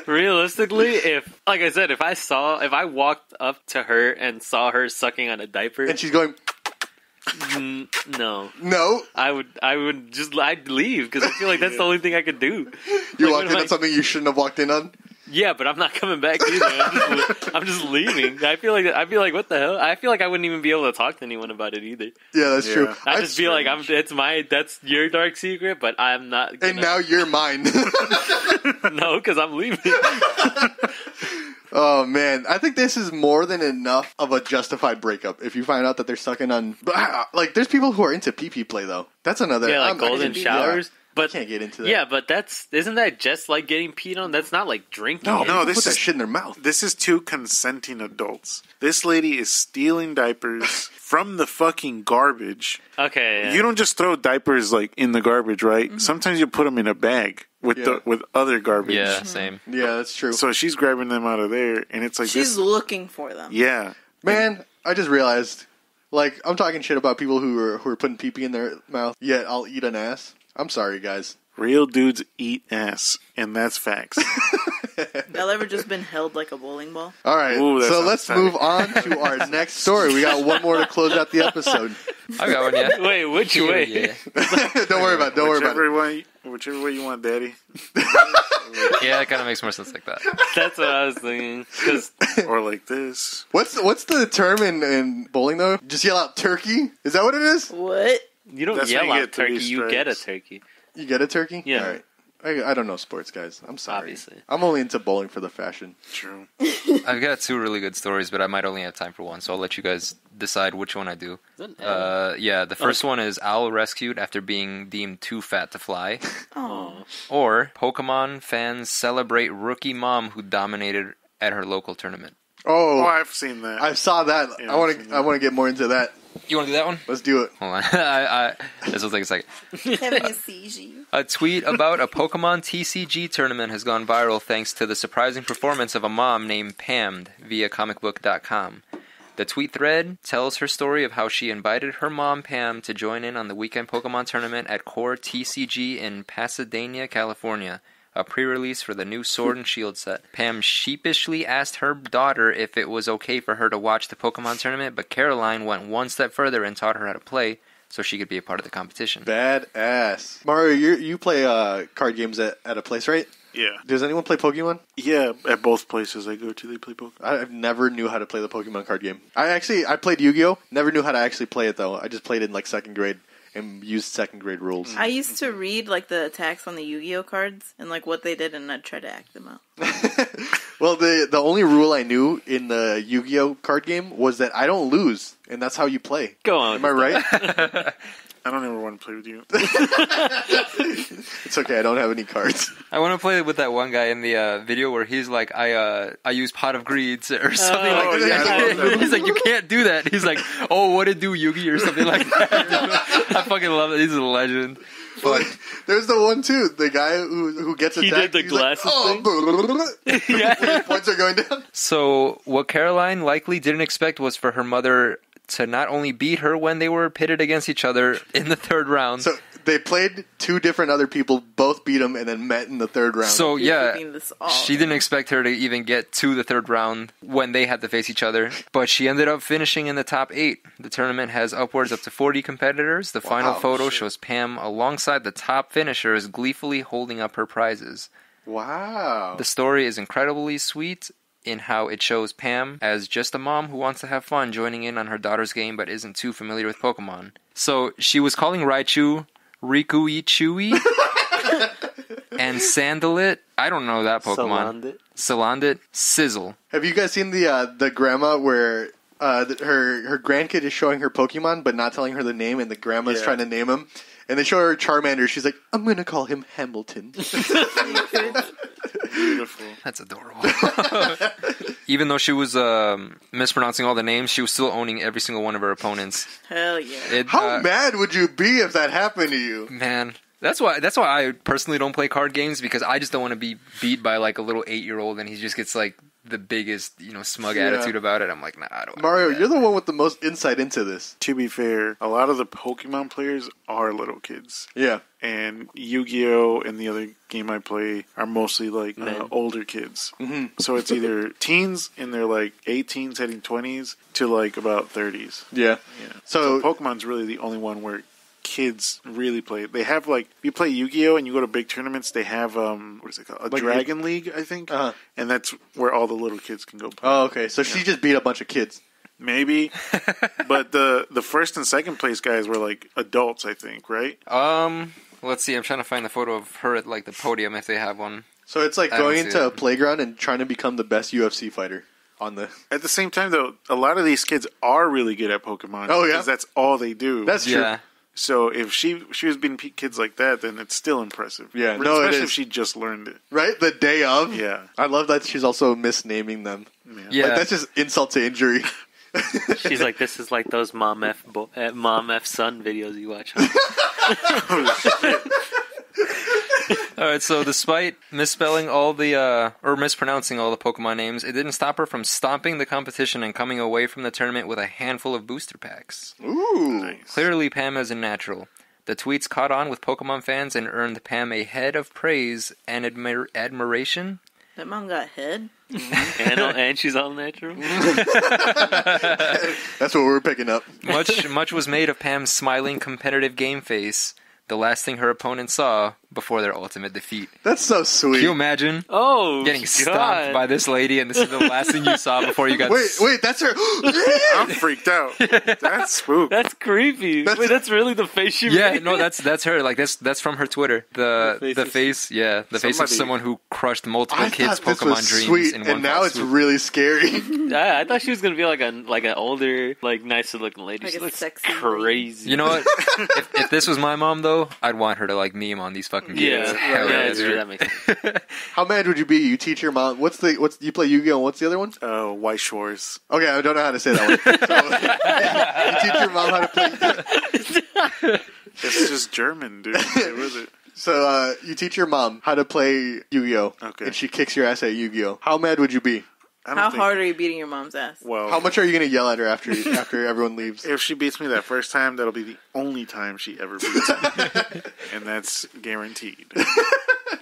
F: Realistically, if like I said, if I walked up to her and saw her sucking on a diaper,
B: And she's going,
F: no,
B: no.
F: I'd leave because I feel like that's the only thing I could do.
B: You
F: Like,
B: walked in on something you shouldn't have walked in on?
F: Yeah, but I'm not coming back either. I'm just leaving. I feel like what the hell? I feel like I wouldn't even be able to talk to anyone about it either.
B: Yeah, that's true.
F: I just feel like that's your dark secret, but I'm not.
B: And now you're mine.
F: No, because I'm leaving.
B: Oh, man. I think this is more than enough of a justified breakup. If you find out that they're sucking on... Like, there's people who are into pee-pee play, though. That's another...
F: Yeah, like
B: I
F: golden
B: can't-
F: showers.
B: yeah,
F: But
B: I can't get into that.
F: yeah, but isn't that just like getting peed on? That's not like drinking.
B: No,
F: it.
B: no,
D: this
B: put that
D: is-
B: shit in their mouth.
D: This is two consenting adults. This lady is stealing diapers from the fucking garbage.
F: Okay. Yeah.
D: You don't just throw diapers like in the garbage, right? Sometimes you put them in a bag with
B: Yeah.
D: with other garbage.
E: Yeah, same.
B: Yeah, that's true.
D: So she's grabbing them out of there, and it's like
C: She's
D: this.
C: looking for them.
D: Yeah.
B: Man, I just realized, like, I'm talking shit about people who are putting pee-pee in their mouth, yet I'll eat an ass. I'm sorry, guys.
D: Real dudes eat ass, and that's facts.
C: Y'all ever just been held like a bowling ball?
B: All right,
D: Ooh, that
B: so
D: sounds
B: let's
D: tight.
B: move on to our next story. We got one more to close out the episode.
E: I got one. Yeah.
F: Wait, which way?
E: Yeah.
B: Don't worry about it. Don't worry about it.
D: Whichever way you want, Daddy.
E: Yeah, it kind of makes more sense like that.
F: That's what I was thinking. 'Cause
D: Or like this.
B: What's the term in bowling, though? Just yell out turkey? Is that what it is?
C: What?
F: you don't
D: That's
F: yell
D: when you
F: out
D: get 3
F: turkey, you get a
D: strikes.
F: turkey.
B: You get a turkey?
F: Yeah.
B: All right. I don't know sports, guys. I'm sorry.
F: Obviously.
B: I'm only into bowling for the fashion.
D: True.
E: I've got two really good stories, but I might only have time for one, so I'll let you guys decide which one I do. Yeah, the first one is owl rescued after being deemed too fat to fly.
C: Oh.
E: Or Pokemon fans celebrate rookie mom who dominated at her local tournament.
B: Oh,
D: Oh, I've seen that.
B: I saw that.
D: Yeah,
B: I want
D: I've seen
B: to.
D: that.
B: I want to get more into that.
E: You want to do that one?
B: Let's do it.
E: Hold on. This will take a second.
C: Having a seizure.
E: A tweet about a Pokemon TCG tournament has gone viral thanks to the surprising performance of a mom named Pam via comicbook.com. The tweet thread tells her story of how she invited her mom, Pam, to join in on the weekend Pokemon tournament at Core TCG in Pasadena, California, a pre-release for the new Sword and Shield set. Pam sheepishly asked her daughter if it was okay for her to watch the Pokemon tournament, but Caroline went one step further and taught her how to play so she could be a part of the competition.
B: Badass. Mario, you play card games at a place, right?
D: Yeah.
B: Does anyone play Pokemon?
D: Yeah, at both places I go to, they play Pokemon.
B: I've never knew how to play the Pokemon card game. I played Yu-Gi-Oh! Never knew how to actually play it, though. I just played it in, like, second grade and used second grade rules.
C: I used to read like the attacks on the Yu-Gi-Oh cards and like what they did, and I'd try to act them out.
B: Well, the only rule I knew in the Yu-Gi-Oh! Card game was that I don't lose, and that's how you play.
F: Go on.
B: Am I right?
D: I don't ever want to play with you.
B: It's okay, I don't have any cards.
E: I want to play with that one guy in the video where he's like, I use Pot of Greeds or something
D: Oh,
E: like
D: yeah, I
E: that.
D: love that.
E: He's like, you can't do that. He's like, oh, what it do, Yugi, or something like that. I fucking love it. He's a legend.
B: But there's the one, too. The guy who gets
F: He
B: attacked.
F: did the
B: he's
F: glasses
B: like,
F: thing?
B: yeah. Points are going down.
E: So what Caroline likely didn't expect was for her mother to not only beat her when they were pitted against each other in the third round.
B: So they played two different other people, both beat them, and then met in the third round.
E: So
C: You're
E: yeah,
C: keeping this all
E: she didn't expect her to even get to the third round when they had to face each other, but she ended up finishing in the top 8. The tournament has upwards up to 40 competitors. The final photo shows Pam alongside the top finishers gleefully holding up her prizes.
B: Wow.
E: The story is incredibly sweet in how it shows Pam as just a mom who wants to have fun joining in on her daughter's game but isn't too familiar with Pokemon. So she was calling Raichu Rikuichui and Salandit. I don't know that Pokemon. Salandit. Sizzle.
B: Have you guys seen the grandma where her grandkid is showing her Pokemon but not telling her the name, and the grandma's trying to name him? And they show her Charmander. She's like, I'm going to call him Hamilton.
D: Beautiful.
E: That's adorable. Even though she was mispronouncing all the names, she was still owning every single one of her opponents.
C: Hell yeah.
B: How mad would you be if that happened to you?
E: Man, that's why I personally don't play card games, because I just don't want to be beat by like a little 8-year-old and he just gets like the biggest, smug attitude about it. I'm like, nah, I don't.
B: Mario, you're the one with the most insight into this.
D: To be fair, a lot of the Pokemon players are little kids.
B: Yeah.
D: And Yu-Gi-Oh! And the other game I play are mostly like older kids. Mm-hmm. So it's either teens in their like 18s heading 20s to like about 30s.
B: Yeah.
D: So Pokemon's really the only one where kids really play. They have like, if you play Yu-Gi-Oh! And you go to big tournaments, they have what is it called? A Dragon League, I think. Uh-huh. And that's where all the little kids can go play.
B: Oh, okay. So she just beat a bunch of kids.
D: Maybe. But the first and second place guys were like adults, I think, right?
E: Let's see. I'm trying to find the photo of her at like the podium if they have one.
B: So it's like going into a playground and trying to become the best UFC fighter on the.
D: At the same time, though, a lot of these kids are really good at Pokemon.
B: Oh yeah,
D: because that's all they do.
B: That's true. Yeah.
D: So if she was beating kids like that, then it's still impressive.
B: Yeah,
D: especially if she just learned it.
B: Right, the day of.
D: Yeah,
B: I love that she's also misnaming them.
E: Yeah,
B: like, that's just insult to injury.
F: She's like, this is like those mom F son videos you watch. Huh?
D: Oh, shit.
E: Alright, so despite misspelling all the, or mispronouncing all the Pokemon names, it didn't stop her from stomping the competition and coming away from the tournament with a handful of booster packs.
B: Ooh.
D: Nice.
E: Clearly, Pam is a natural. The tweets caught on with Pokemon fans and earned Pam a head of praise and admiration.
C: That mom got head?
F: And she's all natural?
B: That's what we're picking up.
E: Much was made of Pam's smiling, competitive game face, the last thing her opponent saw before their ultimate defeat.
B: That's so sweet.
E: Can you imagine getting stomped by this lady and this is the last thing you saw before you got...
B: Wait, that's her...
D: I'm freaked out. That's spook.
F: That's creepy. That's really the face she made?
E: No, that's her. Like, that's from her Twitter. The face of someone who crushed multiple kids' Pokemon dreams
B: sweet,
E: in one
B: and now it's really scary.
F: I thought she was going to be like an older, like, nicer looking lady.
C: Like
F: she
C: a
F: looks
C: sexy
F: crazy.
E: You know what? if this was my mom, though, I'd want her to, like, meme on these fucking kids. Hell yeah, dude.
F: That makes sense.
B: How mad would you be? You teach your mom. What's you play Yu-Gi-Oh! What's the other one?
D: White Shores.
B: Okay, I don't know how to say that one. So, you teach your mom how to play.
D: It's just German, dude. What was it?
B: So you teach your mom how to play Yu-Gi-Oh!
D: Okay.
B: And she kicks your ass at Yu-Gi-Oh! How mad would you be?
C: How hard are you beating your mom's ass?
D: Well,
B: how much are you going to yell at her after everyone leaves?
D: If she beats me that first time, that'll be the only time she ever beats me. And that's guaranteed.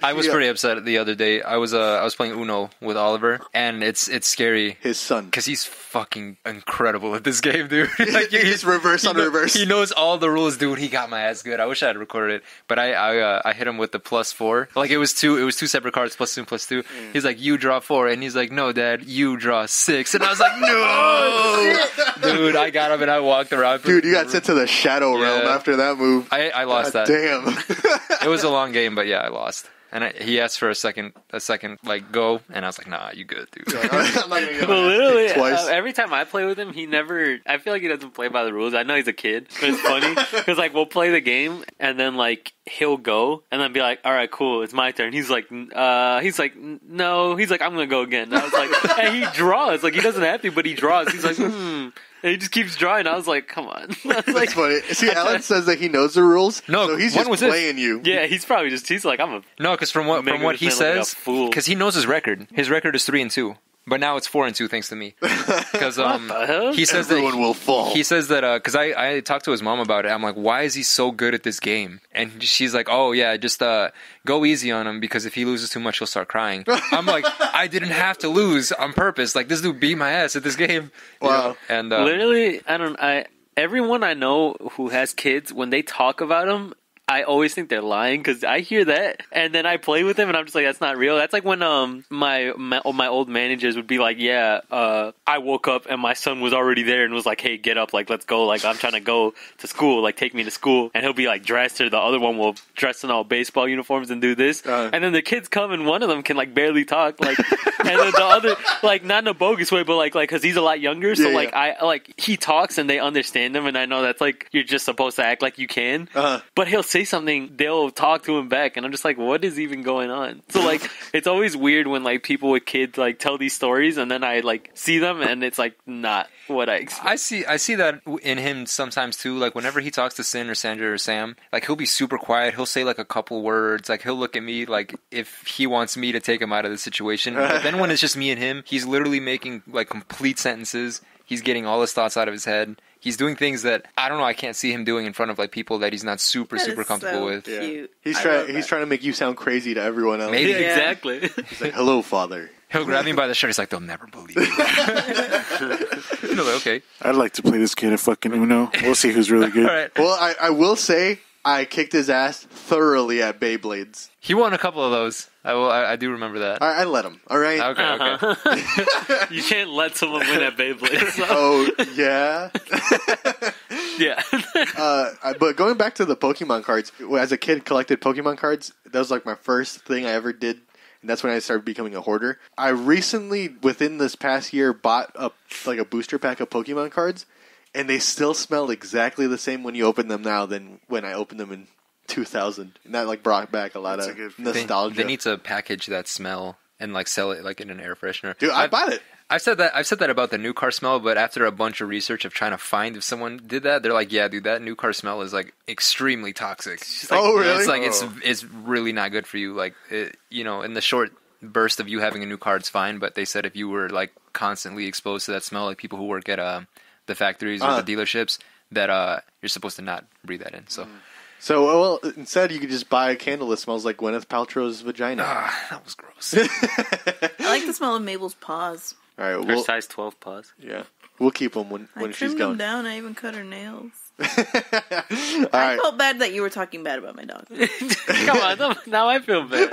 E: I was pretty upset the other day. I was playing Uno with Oliver, and it's scary.
B: His son,
E: because he's fucking incredible at this game, dude. Like,
B: he's reverse on reverse.
E: He knows all the rules, dude. He got my ass good. I wish I had recorded it, but I hit him with the +4. Like it was two separate cards, +2 and +2. He's like, you draw 4, and he's like, no, Dad, you draw 6, and I was like, no, dude. I got him and I walked around.
B: Dude, you got sent to the shadow realm after that move.
E: I lost that.
B: Damn.
E: It was a long game, but yeah, I lost. And he asked for a second like go, and I was like, nah, you good, dude.
B: I'm not gonna get
F: literally
B: twice.
F: Every time I play with him, he never. I feel like he doesn't play by the rules. I know he's a kid, but it's funny because like we'll play the game, and then like he'll go, and then be like, all right, cool, it's my turn. He's like, no. He's like, I'm gonna go again. And I was like, and he draws. Like he doesn't have to, but he draws. He's like, And he just keeps drawing. I was like, come on.
B: That's funny. See, Alan says that he knows the rules.
E: No,
B: so he's just playing you.
F: Yeah, he's like, I'm a...
E: No, because from what he says, because he knows his record. His record is 3-2. But now it's 4-2 thanks to me. Because he says
B: everyone will fall.
E: He says that because I talked to his mom about it. I'm like, why is he so good at this game? And she's like, oh yeah, just go easy on him because if he loses too much, he'll start crying. I'm like, I didn't have to lose on purpose. Like this dude beat my ass at this game.
B: Wow.
E: You know? And
F: literally, everyone I know who has kids, when they talk about him, I always think they're lying because I hear that, and then I play with them, and I'm just like, that's not real. That's like when my old managers would be like, yeah, I woke up and my son was already there and was like, hey, get up, like let's go, like I'm trying to go to school, like take me to school, and he'll be like dressed, or the other one will dress in all baseball uniforms and do this, and then the kids come and one of them can like barely talk, like, and then the other, like, not in a bogus way, but like because he's a lot younger, so he talks and they understand him, and I know that's like you're just supposed to act like you can, but he'll say something, they'll talk to him back, and I'm just like, what is even going on? So like it's always weird when like people with kids like tell these stories, and then I like see them and it's like not what I expect.
E: I see that in him sometimes too. Like whenever he talks to Sin or Sandra or Sam, like he'll be super quiet, he'll say like a couple words, like he'll look at me like if he wants me to take him out of the situation, but then when it's just me and him, he's literally making like complete sentences. He's getting all his thoughts out of his head. He's doing things that I don't know. I can't see him doing in front of like people that he's not super comfortable with.
C: Cute.
B: Yeah. He's trying to make you sound crazy to everyone else.
E: Maybe
F: exactly.
B: He's like, "Hello, father."
E: He'll grab me by the shirt. He's like, "They'll never believe you." You know, okay.
D: I'd like to play this kid at fucking Uno. We'll see who's really good.
E: All right.
B: Well, I will say I kicked his ass thoroughly at Beyblades.
E: He won a couple of those. I do remember that.
B: I let him. All right.
E: Okay.
F: You can't let someone win at Beyblade. So.
B: Oh yeah.
F: Yeah.
B: But going back to the Pokemon cards, as a kid, collected Pokemon cards. That was like my first thing I ever did, and that's when I started becoming a hoarder. I recently, within this past year, bought a booster pack of Pokemon cards, and they still smell exactly the same when you open them now than when I opened them in 2000. And that like brought back a lot of nostalgia.
E: They need to package that smell and like sell it like in an air freshener.
B: Dude, I bought it.
E: I've said that about the new car smell, but after a bunch of research of trying to find if someone did that, they're like, yeah, dude, that new car smell is like extremely toxic. Like,
B: oh, really?
E: It's like it's really not good for you. Like, in the short burst of you having a new car, it's fine. But they said if you were like constantly exposed to that smell, like people who work at the factories or the dealerships, that you're supposed to not breathe that in.
B: So, well, instead you could just buy a candle that smells like Gwyneth Paltrow's vagina.
E: That was gross.
C: I like the smell of Mabel's paws.
B: All right,
F: Her size 12 paws.
B: Yeah, we'll keep them when
C: I
B: she's
C: trimmed
B: gone.
C: them down. I even cut her nails.
B: All
C: I
B: right.
C: felt bad that you were talking bad about my dog.
F: Come on, now I feel bad.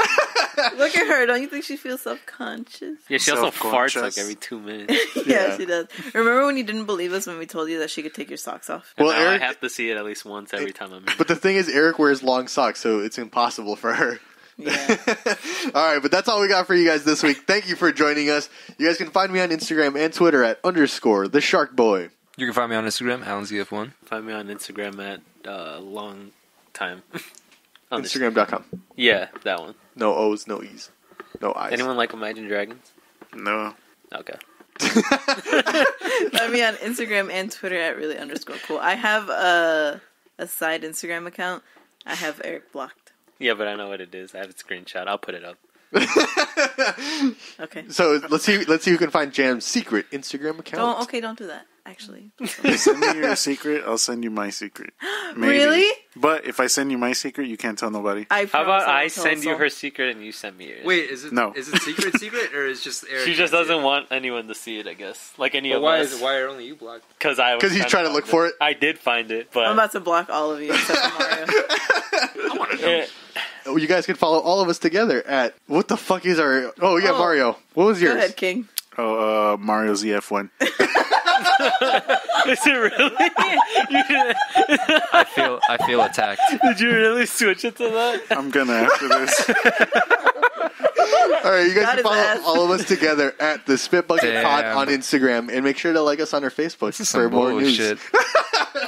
C: Look at her. Don't you think she feels self-conscious?
F: Yeah, she also farts
D: Self-conscious.
F: like every 2 minutes.
C: Yeah, she does. Remember when you didn't believe us when we told you that she could take your socks off?
B: Well,
F: Now
B: Erik,
F: I have to see it at least once every time I'm in.
B: but the thing is, Erik wears long socks, so it's impossible for her.
C: Yeah.
B: All right, but that's all we got for you guys this week. Thank you for joining us. You guys can find me on Instagram and Twitter at _thesharkboy.
E: You can find me on Instagram, AlanZF1.
F: Find me on Instagram at long time.
B: Instagram.com.
F: Yeah, that one.
B: No O's, no E's, no I's.
F: Anyone like Imagine Dragons?
D: No.
F: Okay.
C: Find me on Instagram and Twitter at really_cool. I have a side Instagram account. I have Erik blocked.
F: Yeah, but I know what it is. I have a screenshot. I'll put it up.
C: Okay.
B: So let's see who can find Jam's secret Instagram account.
C: Don't do that. Actually.
D: Send me your secret, I'll send you my secret. Maybe.
C: Really?
D: But if I send you my secret, you can't tell nobody.
F: How about I send you her secret and you send me yours?
E: Wait, is it
D: No.
E: Is it secret or is just Erik?
F: She just doesn't want anyone to see it, I guess. Like any of
E: Why
F: us.
E: Why are only you blocked?
F: Because
B: he's trying to look for it?
F: I did find it, but
C: I'm about to block all of you except for Mario.
E: I want to know.
B: Oh, you guys can follow all of us together at what the fuck is our? Oh yeah,
C: Oh.
B: Mario. What was yours?
C: Go ahead, King.
D: Oh, Mario ZF1.
F: Is it really?
E: I feel attacked.
F: Did you really switch it to that?
D: I'm gonna after this.
B: All right, you guys
C: Got
B: can
C: his
B: follow
C: ass.
B: all of us together at the Spit Bucket Pod
E: Damn.
B: on Instagram, and make sure to like us on our Facebook
E: This is
B: for
E: some
B: more
E: bullshit.
B: news.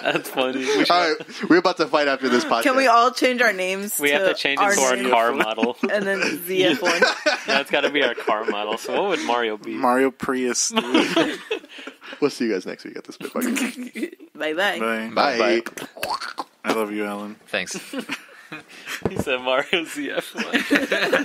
F: That's funny.
B: All right, we're about to fight after this podcast.
C: Can we all change our names?
F: We have to change it to our
C: name
F: car model.
C: and then ZF1.
F: That's got to be our car model. So what would Mario be?
D: Mario Prius. Bye.
B: We'll see you guys next week at the Spit Bucket.
C: Bye-bye.
B: Bye.
D: I love you, Alan.
E: Thanks.
F: He said Mario ZF1.